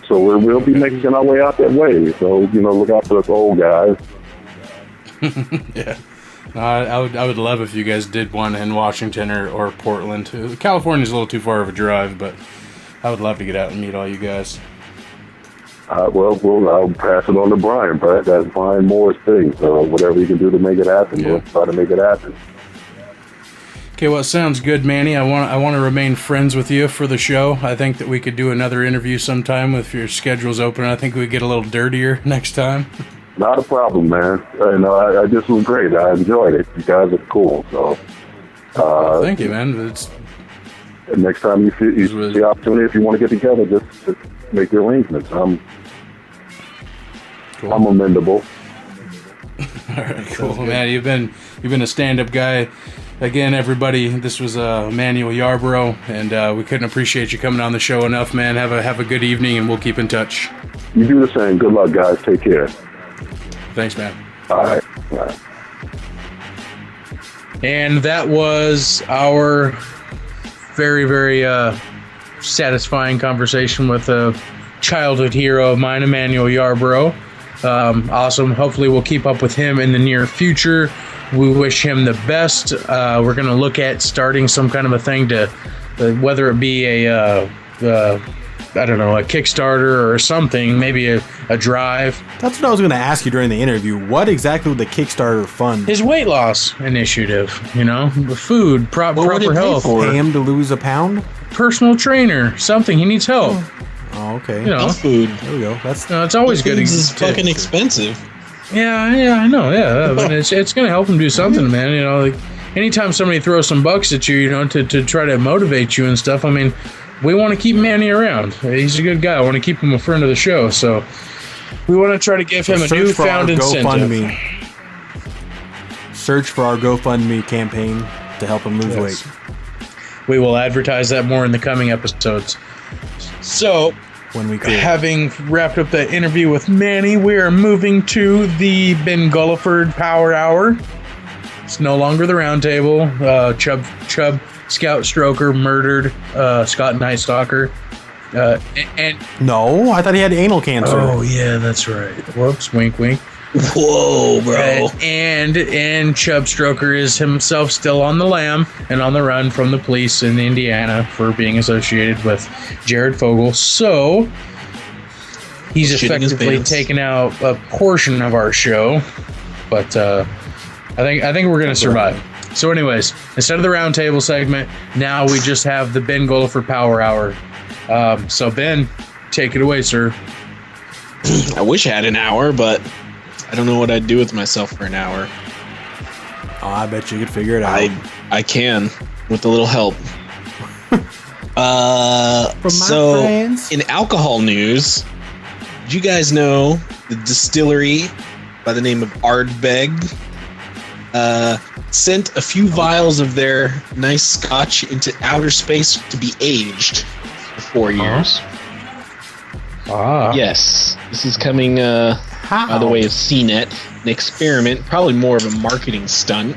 So we'll be making our way out that way. So, you know, look out for us old guys. Yeah. I would love if you guys did one in Washington or Portland. California's a little too far of a drive, but I would love to get out and meet all you guys. I'll pass it on to Brian, but that's Brian Moore's thing. So whatever you can do to make it happen, we'll try to make it happen. Okay, well, it sounds good, Manny. I want to remain friends with you for the show. I think that we could do another interview sometime if your schedule's open. I think we get a little dirtier next time. Not a problem, man. I just was great. I enjoyed it. You guys are cool. So, thank you, man. Next time you see the opportunity, if you want to get together, just make the arrangements. I'm amendable. All right, cool, man. You've been a stand-up guy. Again, everybody, this was Emanuel Yarbrough, and we couldn't appreciate you coming on the show enough, man. Have a good evening, and we'll keep in touch. You do the same. Good luck, guys. Take care. Thanks, man. All right. And that was our very, very satisfying conversation with a childhood hero of mine, Emanuel Yarbrough. Awesome. Hopefully we'll keep up with him in the near future. We wish him the best. We're going to look at starting some kind of a thing to, whether it be a Kickstarter or something, maybe a drive. That's what I was going to ask you during the interview. What exactly would the Kickstarter fund? His weight loss initiative, the food, proper health. Pay him to lose a pound? Personal trainer, something. He needs help. Oh, okay. Health food. There we go. It's always good. It's fucking expensive. Yeah, I know. Yeah, but it's going to help him do something, man. Like anytime somebody throws some bucks at you, to try to motivate you and stuff. I mean, we want to keep Manny around. He's a good guy. I want to keep him a friend of the show. So we want to try to give him a newfound incentive. Search for our GoFundMe campaign to help him lose weight. We will advertise that more in the coming episodes. So, when we could. Having wrapped up the interview with Manny, we are moving to the Ben Gulliford Power Hour. It's no longer the round table. Chubb Scout Stroker murdered Scott Night Stalker. And no, I thought he had anal cancer. Oh yeah, that's right. Whoops, wink, wink. Whoa, bro. And Chubb Stroker is himself still on the lam and on the run from the police in Indiana for being associated with Jared Fogle. So he's effectively taken out a portion of our show, but I think we're gonna survive. So, anyways, instead of the roundtable segment, now we just have the Ben Gulliford Power Hour. So Ben, take it away, sir. I wish I had an hour, but I don't know what I'd do with myself for an hour. Oh, I bet you could figure it out. I can with a little help. Friends. In alcohol news, did you guys know the distillery by the name of Ardbeg sent a few vials of their nice scotch into outer space to be aged for 4 years? Yes, this is coming by the way of CNET, an experiment, probably more of a marketing stunt.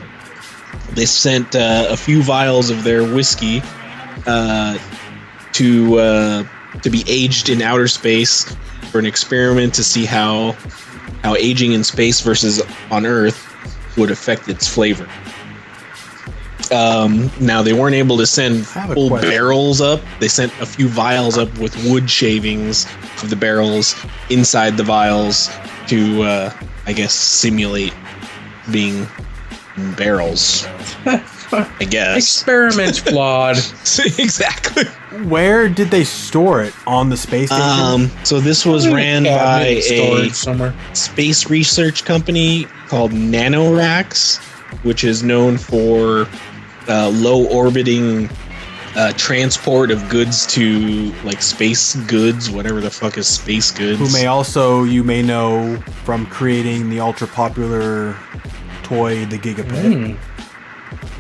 They sent a few vials of their whiskey to be aged in outer space for an experiment to see how aging in space versus on Earth would affect its flavor. Now they weren't able to send full barrels up. They sent a few vials up with wood shavings of the barrels inside the vials to, I guess, simulate being barrels. I guess. Experiments flawed. Exactly. Where did they store it? On the space station? So this was ran by a somewhere. space research company called NanoRacks, which is known for low orbiting transport of goods to like space goods, whatever the fuck is space goods. Who you may know from creating the ultra popular toy, the Gigapet.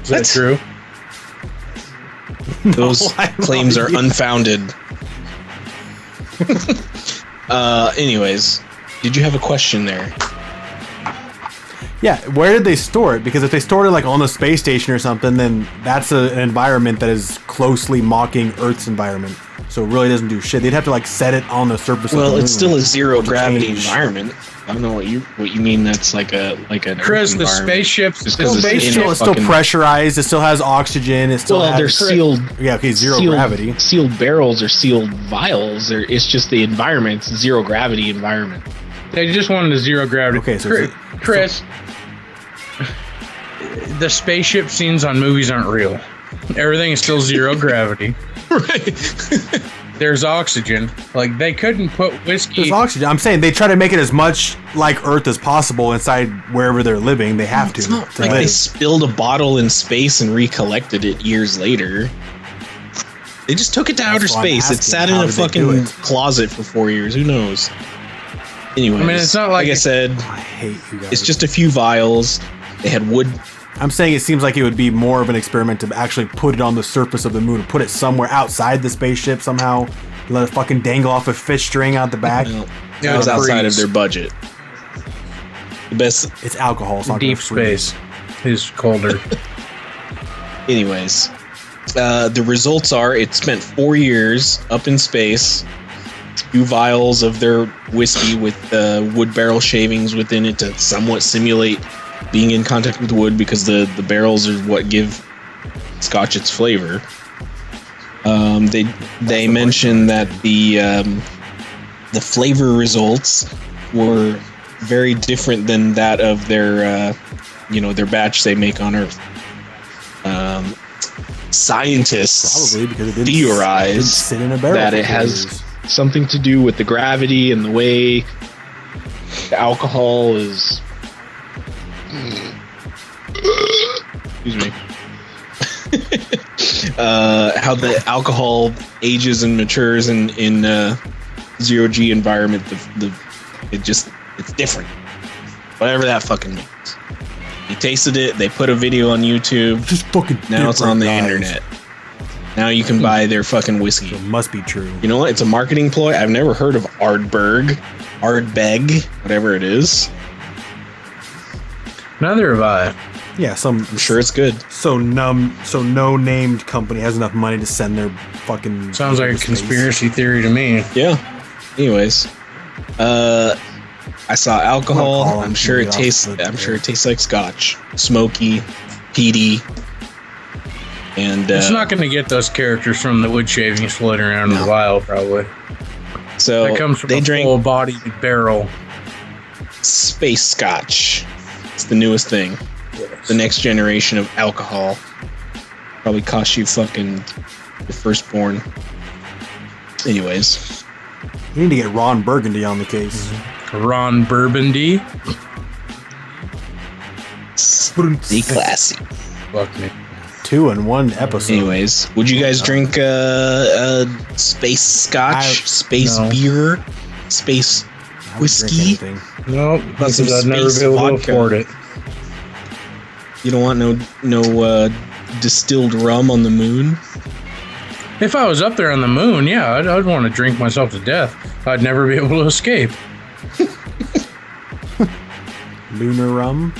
Is that true? Those claims are unfounded. Anyways, did you have a question there? Yeah, where did they store it? Because if they stored it like on the space station or something, then that's an environment that is closely mocking Earth's environment. So it really doesn't do shit. They'd have to like set it on the surface of the moon. Well, it's still a zero gravity environment. I don't know what you mean. That's like a Chris, the spaceship's it's still pressurized. It still has oxygen. It still has, they're sealed. Yeah, okay, zero gravity. Sealed barrels or sealed vials. It's just the environment. It's zero gravity environment. They just wanted a zero gravity. Okay, so Chris, the spaceship scenes on movies aren't real. Everything is still zero gravity. Right. There's oxygen. Like, they couldn't put whiskey... There's oxygen. I'm saying they try to make it as much like Earth as possible inside wherever they're living. They have It's not like they spilled a bottle in space and recollected it years later. They just took it to outer space. It sat in a fucking closet for 4 years. Who knows? Anyways, I mean, it's not like I said, I hate you guys. It's just a few vials. They had wood... I'm saying it seems like it would be more of an experiment to actually put it on the surface of the moon, put it somewhere outside the spaceship somehow, let it fucking dangle off a fish string out the back. That was outside of their budget. The best. It's alcohol. It's not deep space is colder. Anyways, the results are it spent 4 years up in space, 2 vials of their whiskey with wood barrel shavings within it to somewhat simulate being in contact with wood, because the barrels are what give scotch its flavor. They mentioned that the flavor results were very different than that of their their batch they make on Earth. Scientists theorize that it has something to do with the gravity and the way the alcohol is. Excuse me. How the alcohol ages and matures in zero G environment. It's different. Whatever that fucking means. They tasted it. They put a video on YouTube. Just fucking. Now it's on the internet. Now you can buy their fucking whiskey. It must be true. You know what? It's a marketing ploy. I've never heard of Ardbeg, whatever it is. Neither have I. Yeah, I'm sure it's good. So no named company has enough money to send their fucking. Sounds like a conspiracy theory to me. Yeah. Anyways, I saw alcohol. I'm sure it tastes like scotch, smoky, peaty, and it's not going to get those characters from the wood shavings floating around in the vial, probably. So that comes from they a drank full-bodied barrel. Space scotch. It's the newest thing. Yes. The next generation of alcohol. Probably cost you fucking your firstborn. Anyways. You need to get Ron Burgundy on the case. Ron Burgundy? Be classy. Fuck me. 2 in 1 episode. Anyways, would you guys drink space scotch, space beer, space whiskey? No, because some I'd never space be able vodka. to afford it. You don't want no distilled rum on the moon? If I was up there on the moon, yeah, I'd want to drink myself to death. I'd never be able to escape. Lunar rum.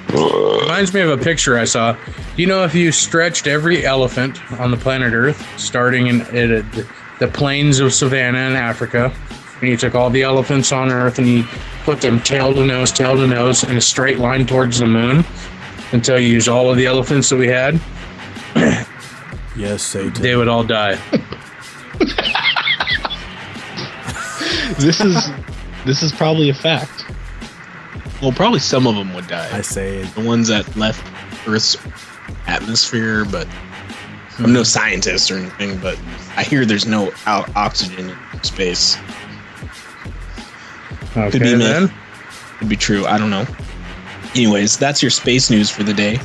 Reminds me of a picture I saw. You know, if you stretched every elephant on the planet Earth, starting in the plains of Savannah in Africa, and you took all the elephants on Earth and you put them tail to nose in a straight line towards the moon until you used all of the elephants that we had, Yes, Satan. they would all die. This is probably a fact. Well, probably some of them would die. I say it. The ones that left Earth's atmosphere, but I'm no scientist or anything, but I hear there's no oxygen in space. Okay, Could be then. myth. Could be true. I don't know. Anyways, that's your space news for the day.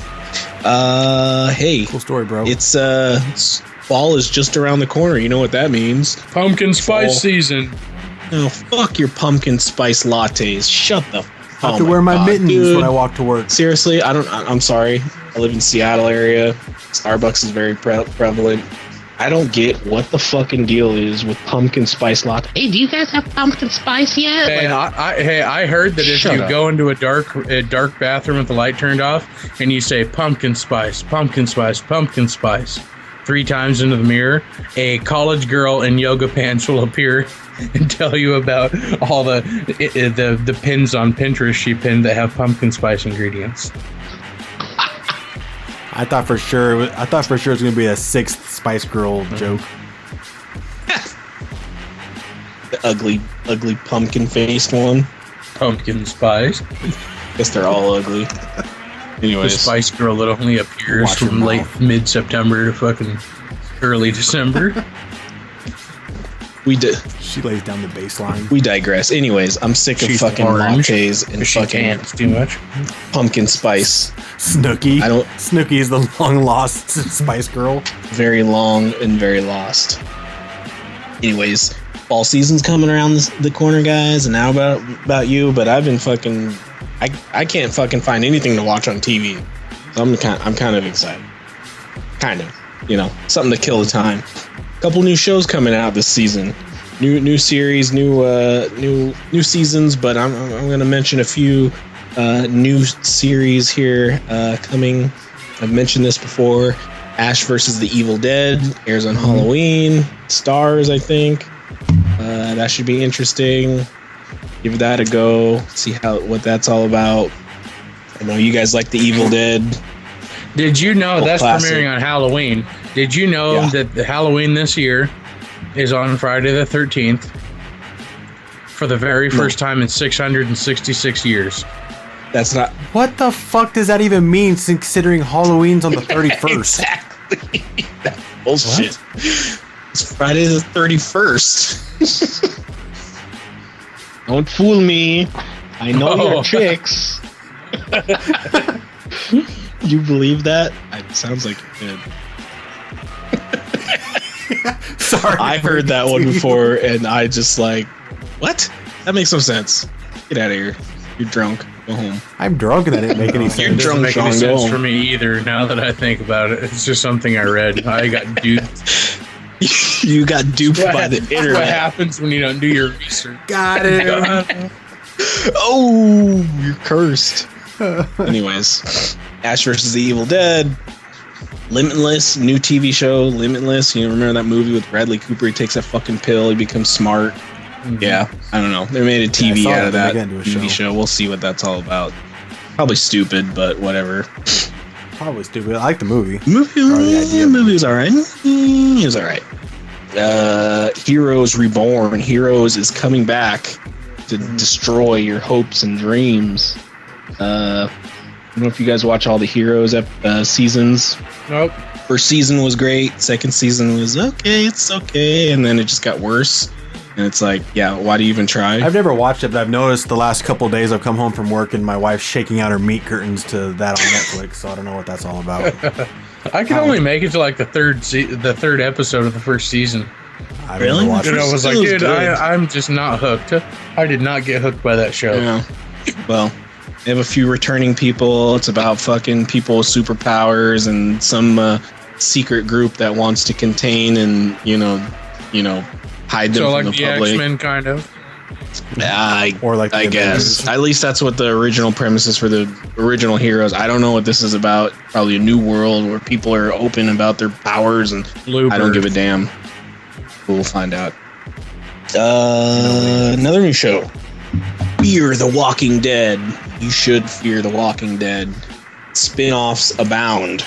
Hey, Cool story, bro. it's fall is just around the corner. You know what that means? Pumpkin spice Fall. season. Oh, fuck your pumpkin spice lattes. Shut the. I have to wear my mittens when I walk to work. Seriously, I'm sorry. I live in Seattle area. Starbucks is very prevalent. I don't get what the fucking deal is with pumpkin spice latte. Hey, do you guys have pumpkin spice yet? Hey, I heard that if Shut you up. go into a dark bathroom with the light turned off and you say pumpkin spice, pumpkin spice, pumpkin spice 3 times into the mirror, a college girl in yoga pants will appear and tell you about all the pins on Pinterest she pinned that have pumpkin spice ingredients. I thought for sure it was gonna be a 6th Spice Girl joke. The ugly pumpkin faced one. Pumpkin spice. Guess they're all ugly. The Anyways, Spice Girl that only appears Watch your from late mouth. mid-September to fucking early December. we did. She lays down the baseline. We digress. Anyways, I'm sick of She's fucking orange. lattes and She fucking can't too much. pumpkin spice. Snooki. I don't- Snooki is the long lost Spice Girl. Very long and very lost. Anyways, fall season's coming around the corner, guys. And now about you, but I've been fucking. I can't fucking find anything to watch on TV. So I'm kind of excited. Kind of, something to kill the time. Couple new shows coming out this season. New series, new seasons. But I'm gonna mention a few new series here coming. I've mentioned this before. Ash versus the Evil Dead airs on Halloween. Stars, I think. That should be interesting. Give that a go. See what that's all about. I know you guys like the Evil Dead. Did you know that's classic. premiering on Halloween? Did you know that the Halloween this year is on Friday the 13th for the very first time in 666 years? That's not. What the fuck does that even mean, considering Halloween's on the 31st? Exactly. That's bullshit. It's Friday the 31st. Don't fool me. I know your tricks. You believe that? It sounds like you did. Sorry. I heard that one before, and I just like, what? That makes no sense. Get out of here. You're drunk. Go home. I'm drunk and that didn't make any It sense. doesn't make any Sean, go sense home. for me either. Now that I think about it, it's just something I read. I got duped. You got duped by the What internet. happens when you don't do your research? Got it. Oh, you're cursed. Anyways, Ash versus the Evil Dead. Limitless, new TV show, Limitless. You remember that movie with Bradley Cooper? He takes a fucking pill, he becomes smart. Yeah, I don't know. They made a TV saw out of that. that They got into a TV show. We'll see what that's all about. Probably stupid, but whatever. Probably stupid. I like the movie. Movie was alright. It was alright. Heroes Reborn. Heroes is coming back to destroy your hopes and dreams. I don't know if you guys watch all the Heroes seasons. Nope. First season was great. Second season was okay. It's okay, and then it just got worse. And it's like, yeah, why do you even try? I've never watched it, but I've noticed the last couple of days I've come home from work and my wife's shaking out her meat curtains to that on Netflix, so I don't know what that's all about. I can only make it to like the third episode of the first season. Really? And I was like, dude, I'm just not hooked. I did not get hooked by that show. Yeah. Well, they have a few returning people. It's about fucking people with superpowers and some secret group that wants to contain and you know hide them from the public. X-Men kind of. I guess. At least that's what the original premise is for the original heroes. I don't know what this is about. Probably a new world where people are open about their powers and I don't give a damn. We'll find out. Another new show. Fear the Walking Dead. You should fear the Walking Dead. Spin-offs abound.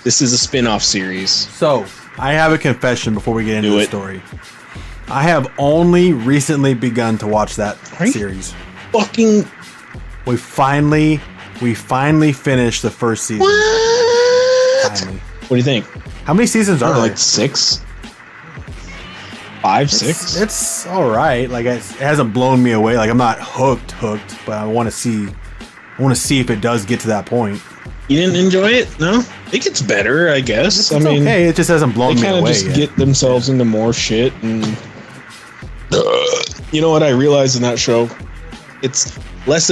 This is a spin-off series. So, I have a confession before we get into the story. I have only recently begun to watch that series. Fucking... We finally finished the first season. What? Finally. What do you think? How many seasons are there? Like 6? 5, 6? It's all right. Like it hasn't blown me away. Like I'm not hooked, but I want to see if it does get to that point. You didn't enjoy it? No? It gets better, I guess. It's okay. It just hasn't blown me away. They kind of just get themselves into more shit. And you know what I realized in that show? It's less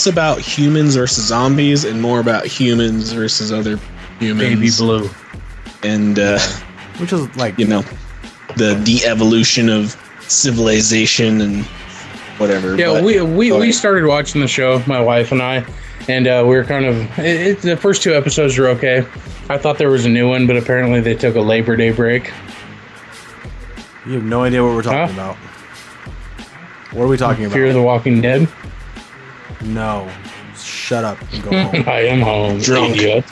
about humans versus zombies and more about humans versus other humans. Baby Blue. And which is like, the de-evolution of civilization and whatever. Yeah, we started watching the show, my wife and I, and we were kind of... the first 2 episodes were okay. I thought there was a new one, but apparently they took a Labor Day break. You have no idea what we're talking about. What are we talking about? Fear the Walking Dead? No. Shut up and go home. I am home. Drunk. Idiot.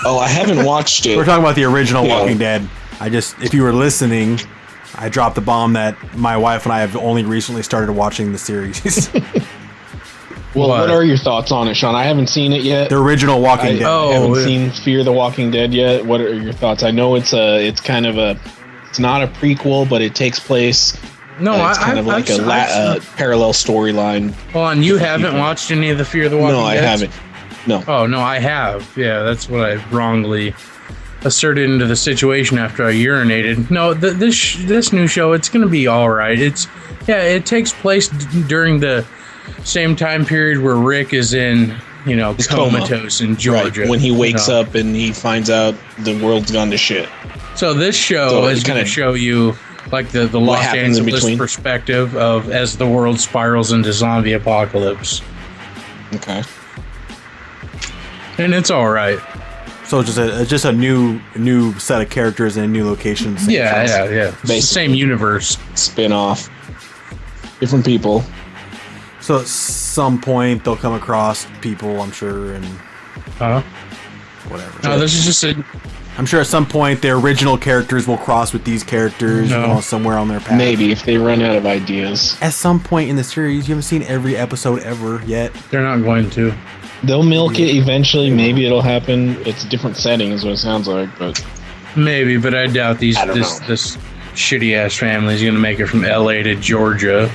Oh, I haven't watched it. We're talking about the original Walking Dead. If you were listening, I dropped the bomb that my wife and I have only recently started watching the series. Well, what are your thoughts on it, Sean? I haven't seen it yet. The original Walking Dead. I haven't seen Fear the Walking Dead yet. What are your thoughts? I know it's kind of it's not a prequel, but it takes place. No, it's kind of like a parallel storyline. Hold on, you haven't watched any of the Fear the Walking Dead? No, I haven't. No. Oh no, I have. Yeah, that's what I wrongly asserted into the situation after I urinated. No, this new show, it's gonna be all right. It takes place during the same time period where Rick is in, comatose in Georgia. Right, when he wakes up and he finds out the world's gone to shit. So this show is going to show you like the Los Angeles perspective of as the world spirals into zombie apocalypse. Okay. And it's all right. So just a new set of characters and new locations. Yeah. It's the same universe. Spin-off. Different people. So at some point they'll come across people, I'm sure, and whatever. No, this is just I'm sure at some point the original characters will cross with these characters somewhere on their path. Maybe if they run out of ideas. At some point in the series, you haven't seen every episode ever yet. They're not going to. They'll milk it eventually. Maybe it'll happen. It's a different setting, is what it sounds like. But maybe, but I doubt this shitty ass family is going to make it from LA to Georgia.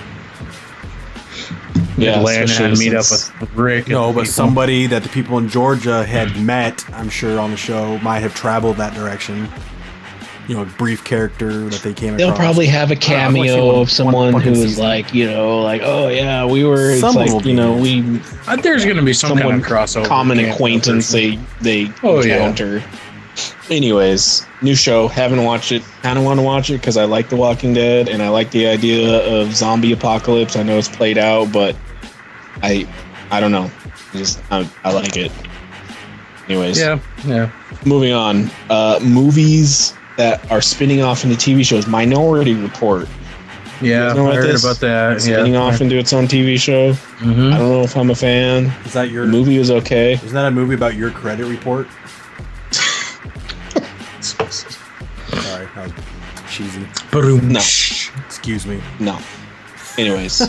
Yeah, Atlanta and meet up with Rick. No, but somebody that the people in Georgia had met, I'm sure, on the show might have traveled that direction. A brief character that they came across. They'll probably have a cameo of someone who is like, oh yeah, we were. It's like, we. There's going to be some kind of crossover. Common acquaintance they encounter. Yeah. Anyways, new show. Haven't watched it. Kind of want to watch it because I like The Walking Dead and I like the idea of zombie apocalypse. I know it's played out, but I don't know. I like it. Anyways. Yeah. Moving on. Movies that are spinning off into TV shows. Minority Report. Yeah, I heard about that. Spinning off into its own TV show. Mm-hmm. I don't know if I'm a fan. Is that your the movie? Was okay. Isn't that a movie about your credit report? Sorry, that was cheesy. No. Excuse me. No. Anyways.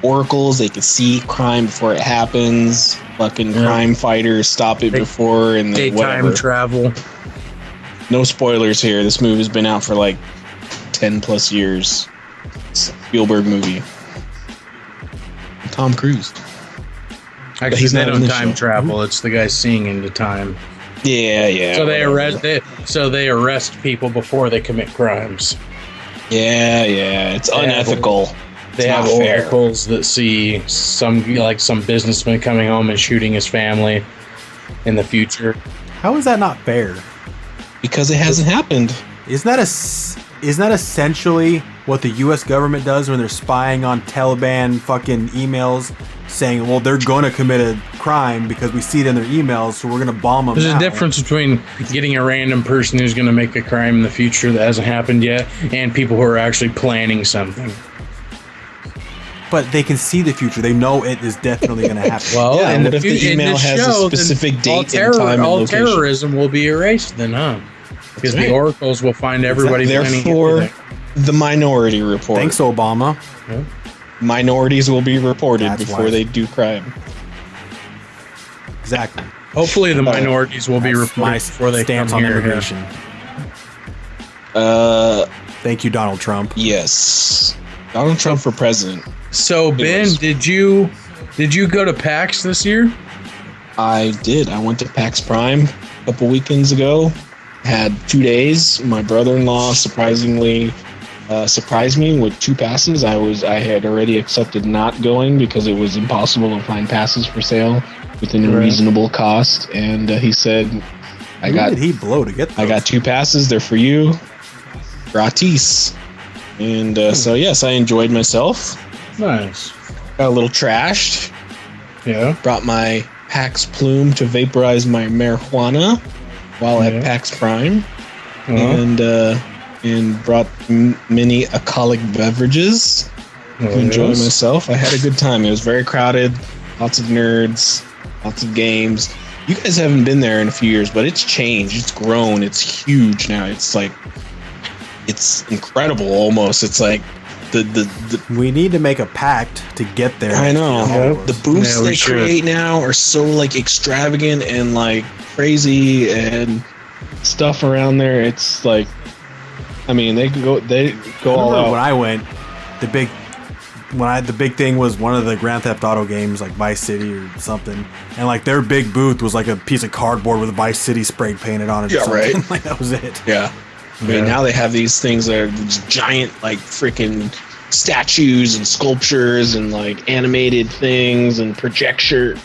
Oracles, they can see crime before it happens. Fucking crime fighters stop it before and then daytime travel. No spoilers here. This movie's been out for like 10 plus years. Spielberg movie. Tom Cruise. Actually, he's they not in don't the time show. travel. It's the guy seeing into time. Yeah. So they arrest people before they commit crimes. Yeah. It's unethical. They have oracles that see some businessman coming home and shooting his family in the future. How is that not fair? Because it hasn't happened. Isn't that essentially what the U.S. government does when they're spying on Taliban fucking emails, saying, well, they're going to commit a crime because we see it in their emails, so we're going to bomb them. There's a difference between getting a random person who's going to make a crime in the future that hasn't happened yet and people who are actually planning something. But they can see the future. They know it is definitely going to happen. Well, Yeah, and what if the email has a specific date and time and all location? terrorism will be erased then, huh? Because the oracles will find everybody planning Therefore, everything. the Minority Report. Thanks, Obama. Yeah. Minorities will be reported That's before wise. they do crime. Exactly. Hopefully the minorities will be That's my reported before they stance come on here. immigration. Thank you, Donald Trump. Yes. Donald Trump for president. So Ben, Anyways. did you go to PAX this year? I did. I went to PAX Prime a couple weekends ago. Had 2 days. My brother-in-law surprisingly surprised me with 2 passes. I had already accepted not going because it was impossible to find passes for sale within a reasonable cost. And he said, Who did he blow to get those? I got 2 passes. They're for you. Gratis. And so, yes, I enjoyed myself. Nice. Got a little trashed. Yeah. Brought my PAX plume to vaporize my marijuana while at PAX Prime. And brought many alcoholic beverages to enjoy myself. I had a good time. It was very crowded. Lots of nerds. Lots of games. You guys haven't been there in a few years, but it's changed. It's grown. It's huge now. It's like... It's incredible almost. It's like the We need to make a pact to get there. I know. Yeah. The booths they create now are so like extravagant and like crazy and stuff around there. It's like, I mean, they go all out. When I went, the big thing was one of the Grand Theft Auto games, like Vice City or something, and like their big booth was like a piece of cardboard with Vice City spray painted on it. Yeah, or something. right. Like that was it. Yeah. I mean, now they have these things that are these giant, like, freaking statues and sculptures and, like, animated things and projectors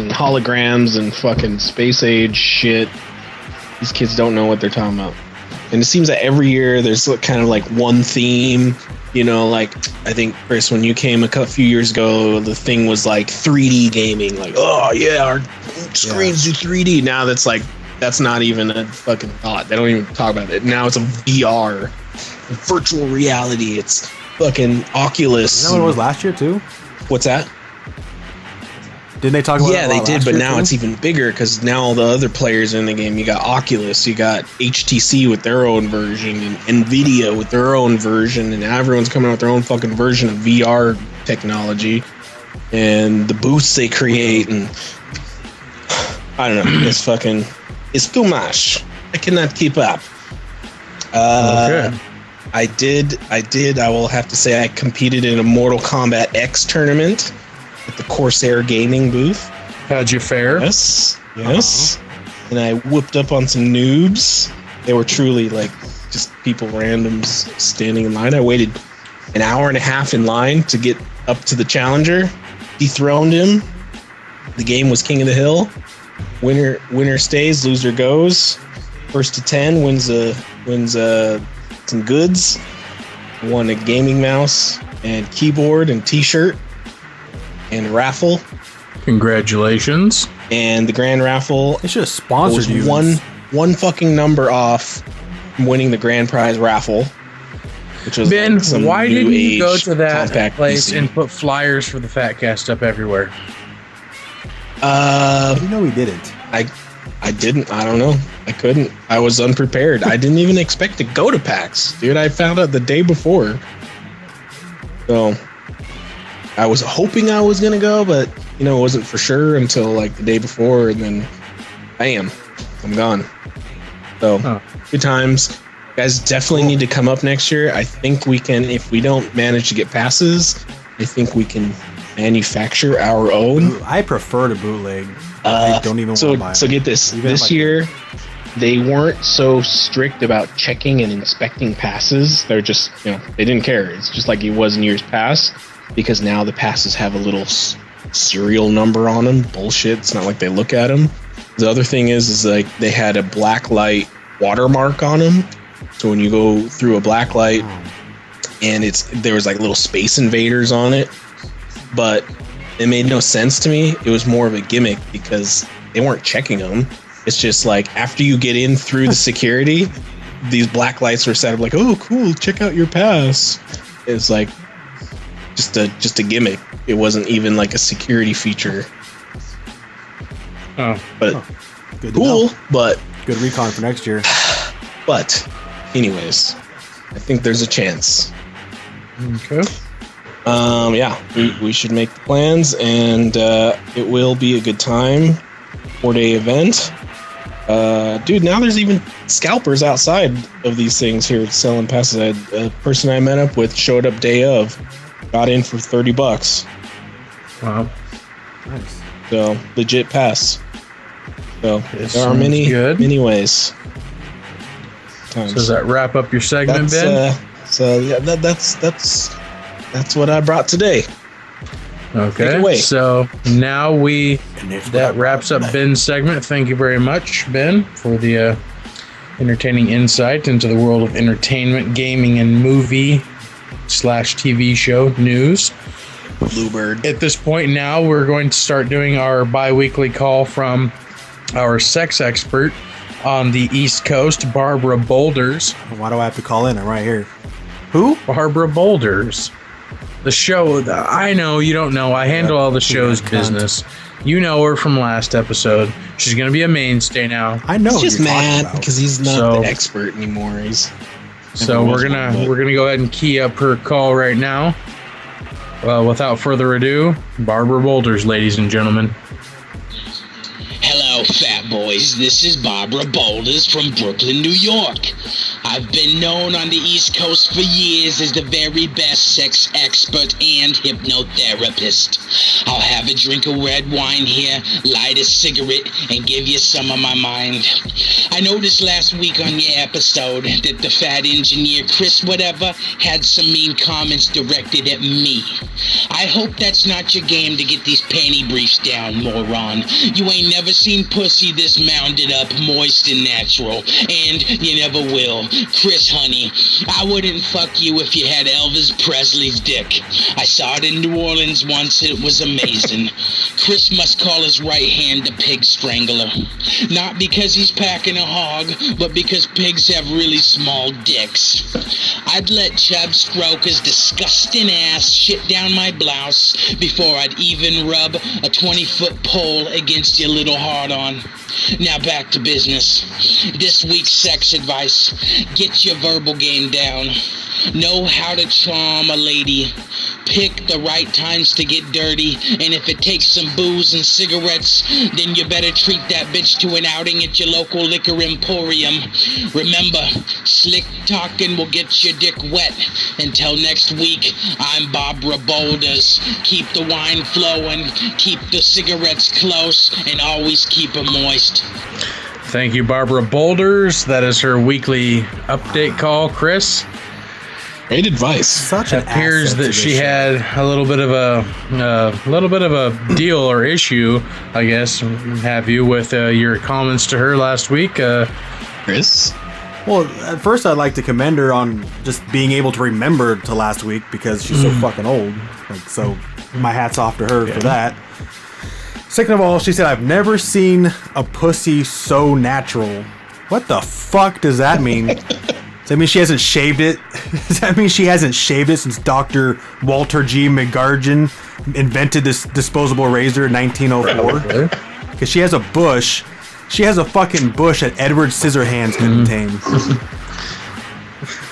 and holograms and fucking space age shit. These kids don't know what they're talking about. And it seems that every year there's kind of, like, one theme. You know, like, I think, Chris, when you came a few years ago, the thing was, like, 3D gaming. Like, oh, yeah, our screens do 3D. Now that's, like... That's not even a fucking thought. They don't even talk about it. Now it's a VR. Virtual reality. It's fucking Oculus. Isn't that what it was last year, too? What's that? Didn't they talk about Yeah, it they did, but now too? it's even bigger because now all the other players in the game, you got Oculus, you got HTC with their own version, and Nvidia with their own version, and now everyone's coming out with their own fucking version of VR technology. And the booths they create, and I don't know, it's too much. I cannot keep up. Okay. I will have to say I competed in a Mortal Kombat X tournament at the Corsair Gaming booth. How'd you fare? Yes. And I whooped up on some noobs. They were truly like just people randoms standing in line. I waited an hour and a half in line to get up to the challenger, dethroned him. The game was King of the Hill. Winner stays, loser goes. First to 10 wins some goods. Won a gaming mouse and keyboard and t-shirt and a raffle. Congratulations. And the grand raffle, They should have sponsored you. one fucking number off from winning the grand prize raffle. Which was Ben, like some why new didn't you go age to that compact place PC. and put flyers for the Fat Cast up everywhere? You know he didn't. I didn't. I don't know. I couldn't. I was unprepared. I didn't even expect to go to PAX, dude. I found out the day before. So I was hoping I was gonna go, but it wasn't for sure until like the day before, and then bam, I'm gone. So good times. guys definitely need to come up next year. I think we can, if we don't manage to get passes, I think we can manufacture our own. I prefer to bootleg. I don't even want to buy them. So get this. This year, they weren't so strict about checking and inspecting passes. They're just, they didn't care. It's just like it was in years past, because now the passes have a little serial number on them. Bullshit. It's not like they look at them. The other thing is like they had a black light watermark on them. So when you go through a black light and there was like little Space Invaders on it, but it made no sense to me. It was more of a gimmick because they weren't checking them. It's just like after you get in through the security, these black lights were set up like, oh, cool, check out your pass. It's like just a gimmick. It wasn't even like a security feature. Oh, but good cool. But good recon for next year. But anyways, I think there's a chance. Okay. Yeah, we should make the plans, and it will be a good time. 4-day event. Dude, now there's even scalpers outside of these things here selling passes. A person I met up with showed up day of, got in for $30. Wow. Nice. So legit pass. So This there are sounds many good. ways. So does that wrap up your segment, Ben? So yeah, that's what I brought today. Take it away. Okay. So now that wraps up Ben's segment. Thank you very much, Ben, for the entertaining insight into the world of entertainment, gaming, and movie/TV show news. Bluebird. At this point now, we're going to start doing our bi-weekly call from our sex expert on the East Coast, Barbara Boulders. Why do I have to call in? I'm right here. Who? Barbara Boulders. The show, I know, you don't know. I handle all the show's business. You know her from last episode. She's going to be a mainstay now. I know. He's just mad because he's not the expert anymore. We're gonna go ahead and key up her call right now. Without further ado, Barbara Boulders, ladies and gentlemen. Hello, fat boys. This is Barbara Boulders from Brooklyn, New York. I've been known on the East Coast for years as the very best sex expert and hypnotherapist. I'll have a drink of red wine here, light a cigarette, and give you some of my mind. I noticed last week on your episode that the fat engineer Chris whatever had some mean comments directed at me. I hope that's not your game to get these panty briefs down, moron. You ain't never seen pussy this mounded up, moist and natural, and you never will. Chris, honey, I wouldn't fuck you if you had Elvis Presley's dick. I saw it in New Orleans once, and it was amazing. Chris must call his right hand the pig strangler. Not because he's packing a hog, but because pigs have really small dicks. I'd let Chubb stroke his disgusting ass shit down my blouse before I'd even rub a 20-foot pole against your little hard-on. Now back to business. This week's sex advice. Get your verbal game down. Know how to charm a lady. Pick the right times to get dirty, and if it takes some booze and cigarettes, then you better treat that bitch to an outing at your local liquor emporium. Remember, slick talking will get your dick wet. Until next week, I'm Barbara Boulders. Keep the wine flowing, keep the cigarettes close, and always keep them moist. Thank you, Barbara Boulders. That is her weekly update call, Chris. Great advice. Such it appears that she had a little bit of a deal or issue, I guess, have you, with your comments to her last week, Chris. Well, at first I'd like to commend her on just being able to remember to last week because she's so fucking old. So my hat's off to her for that. Second of all, she said, I've never seen a pussy so natural. What the fuck does that mean? Does that mean she hasn't shaved it? Does that mean she hasn't shaved it since Dr. Walter G. McGargan invented this disposable razor in 1904? Because she has a bush. She has a fucking bush that Edward Scissorhands couldn't tame.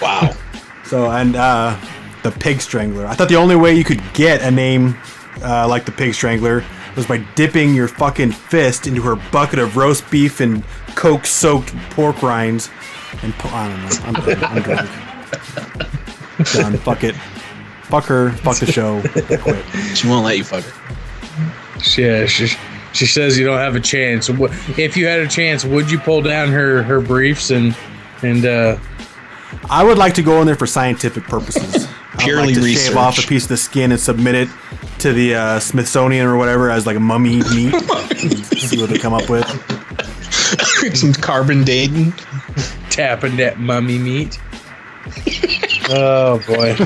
Wow. So, and the Pig Strangler. I thought the only way you could get a name like the Pig Strangler was by dipping your fucking fist into her bucket of roast beef and Coke-soaked pork rinds And I don't know. I'm drunk. Done. Fuck it. Fuck her. Fuck the show. Quit. She won't let you fuck her. Yeah, she says you don't have a chance. If you had a chance, would you pull down her briefs and I would like to go in there for scientific purposes. Purely I'd like to research. shave off a piece of the skin and submit it to the Smithsonian or whatever as like a mummy meat. See what they come up with. Some carbon dating. tapping that mummy meat? Oh boy.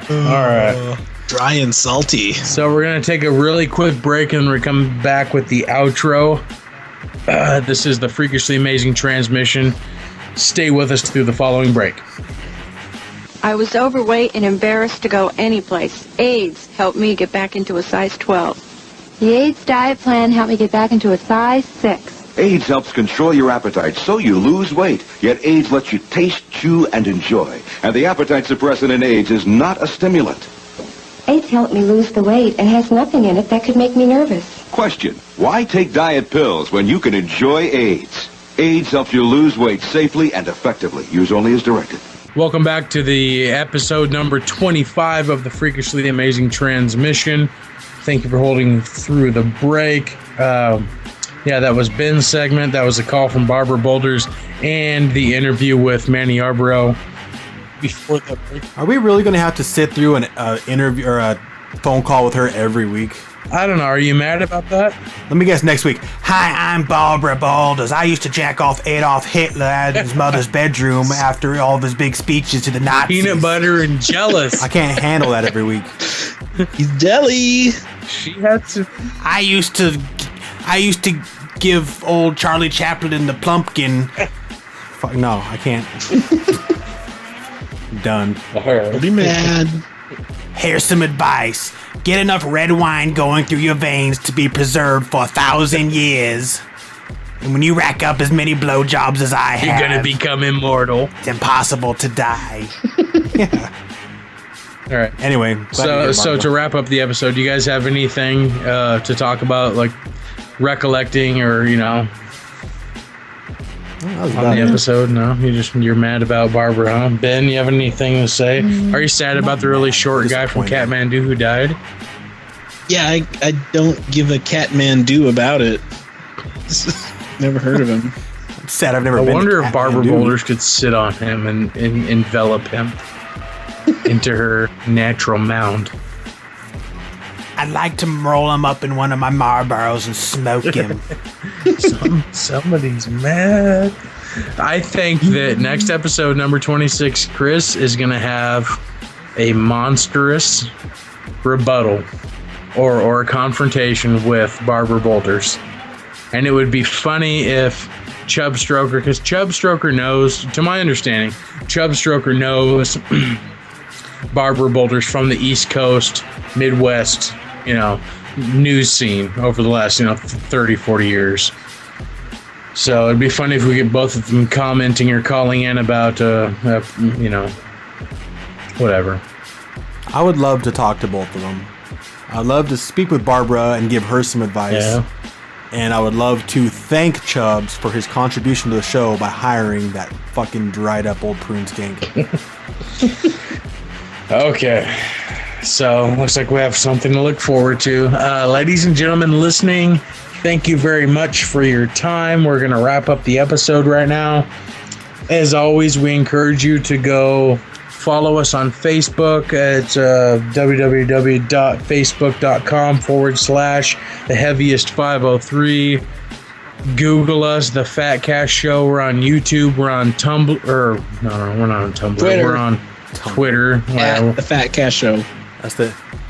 All right. Dry and salty. So we're going to take a really quick break and we're coming back with the outro. This is the Freakishly Amazing Transmission. Stay with us through the following break. I was overweight and embarrassed to go anyplace. AIDS helped me get back into a size 12. The AIDS diet plan helped me get back into a size 6. AIDS helps control your appetite so you lose weight, yet AIDS lets you taste, chew, and enjoy. And the appetite suppressant in AIDS is not a stimulant. AIDS helped me lose the weight and has nothing in it that could make me nervous. Question, why take diet pills when you can enjoy AIDS? AIDS helps you lose weight safely and effectively. Use only as directed. Welcome back to the episode number 25 of the Freakishly Amazing Transmission. Thank you for holding through the break. Yeah, that was Ben's segment. That was a call from Barbara Boulders and the interview with Manny Yarbrough. Before the break, are we really going to have to sit through an interview or a phone call with her every week? I don't know. Are you mad about that? Let me guess next week. Hi, I'm Barbara Boulders. I used to jack off Adolf Hitler at his mother's bedroom after all of his big speeches to the Nazis. Peanut butter and jealous. I can't handle that every week. He's jelly. She had to. I used to give old Charlie Chaplin the plumpkin. Fuck no, I can't. Done. Don't be mad. Here's some advice. Get enough red wine going through your veins to be preserved for 1,000 years. And when you rack up as many blowjobs as I have, you're gonna become immortal. It's impossible to die. Yeah. All right. Anyway, so to wrap up the episode, do you guys have anything to talk about, like recollecting or on the episode? No, you're mad about Barbara, huh? Ben, you have anything to say? Are you sad about the really short guy from Kathmandu who died? Yeah, I don't give a Kathmandu about it. Never heard of him. I'm sad I've never I been wonder to if Barbara Kathmandu. Boulders could sit on him and envelop him into her natural mound. I'd like to roll him up in one of my Marlboros and smoke him. Somebody's mad. I think that next episode, number 26, Chris is going to have a monstrous rebuttal or a confrontation with Barbara Boulders. And it would be funny if Chub Stroker, because Chub Stroker knows, to my understanding, Chub Stroker knows Barbara Boulders from the East Coast, Midwest, news scene over the last, 30, 40 years. So it'd be funny if we get both of them commenting or calling in about, whatever. I would love to talk to both of them. I'd love to speak with Barbara and give her some advice. Yeah. And I would love to thank Chubbs for his contribution to the show by hiring that fucking dried up old prune skink. Okay. So, looks like we have something to look forward to. Ladies and gentlemen listening, thank you very much for your time. We're going to wrap up the episode right now. As always, we encourage you to go follow us on Facebook at www.facebook.com/theheaviest503. Google us, The Fat Cash Show. We're on YouTube. We're on Tumblr. We're not on Tumblr. Twitter. We're on Twitter. At The Fat Cash Show.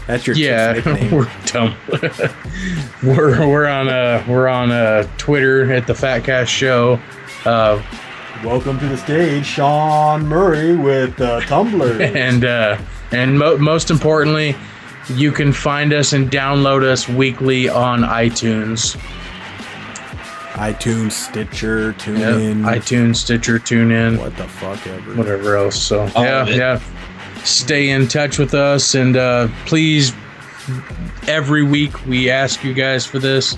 That's your nickname. We're dumb. we're on Twitter at The Fat Cash Show. Welcome to the stage, Sean Murray with Tumblr. and most importantly, you can find us and download us weekly on iTunes. iTunes, Stitcher, TuneIn. iTunes, Stitcher, TuneIn. What the fuck ever. Whatever else. So yeah. Stay in touch with us, and please, every week we ask you guys for this.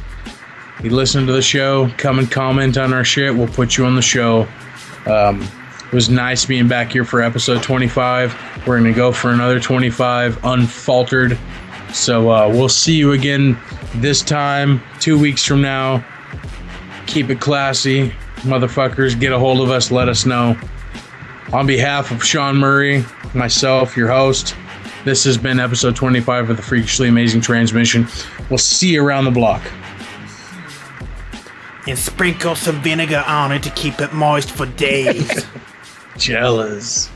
You listen to the show, come and comment on our shit. We'll put you on the show. It was nice being back here for episode 25. We're going to go for another 25 unfaltered. So we'll see you again this time 2 weeks from now. Keep it classy, motherfuckers. Get a hold of us. Let us know. On behalf of Sean Murray, myself, your host, this has been episode 25 of the Freakishly Amazing Transmission. We'll see you around the block. And sprinkle some vinegar on it to keep it moist for days. Jealous.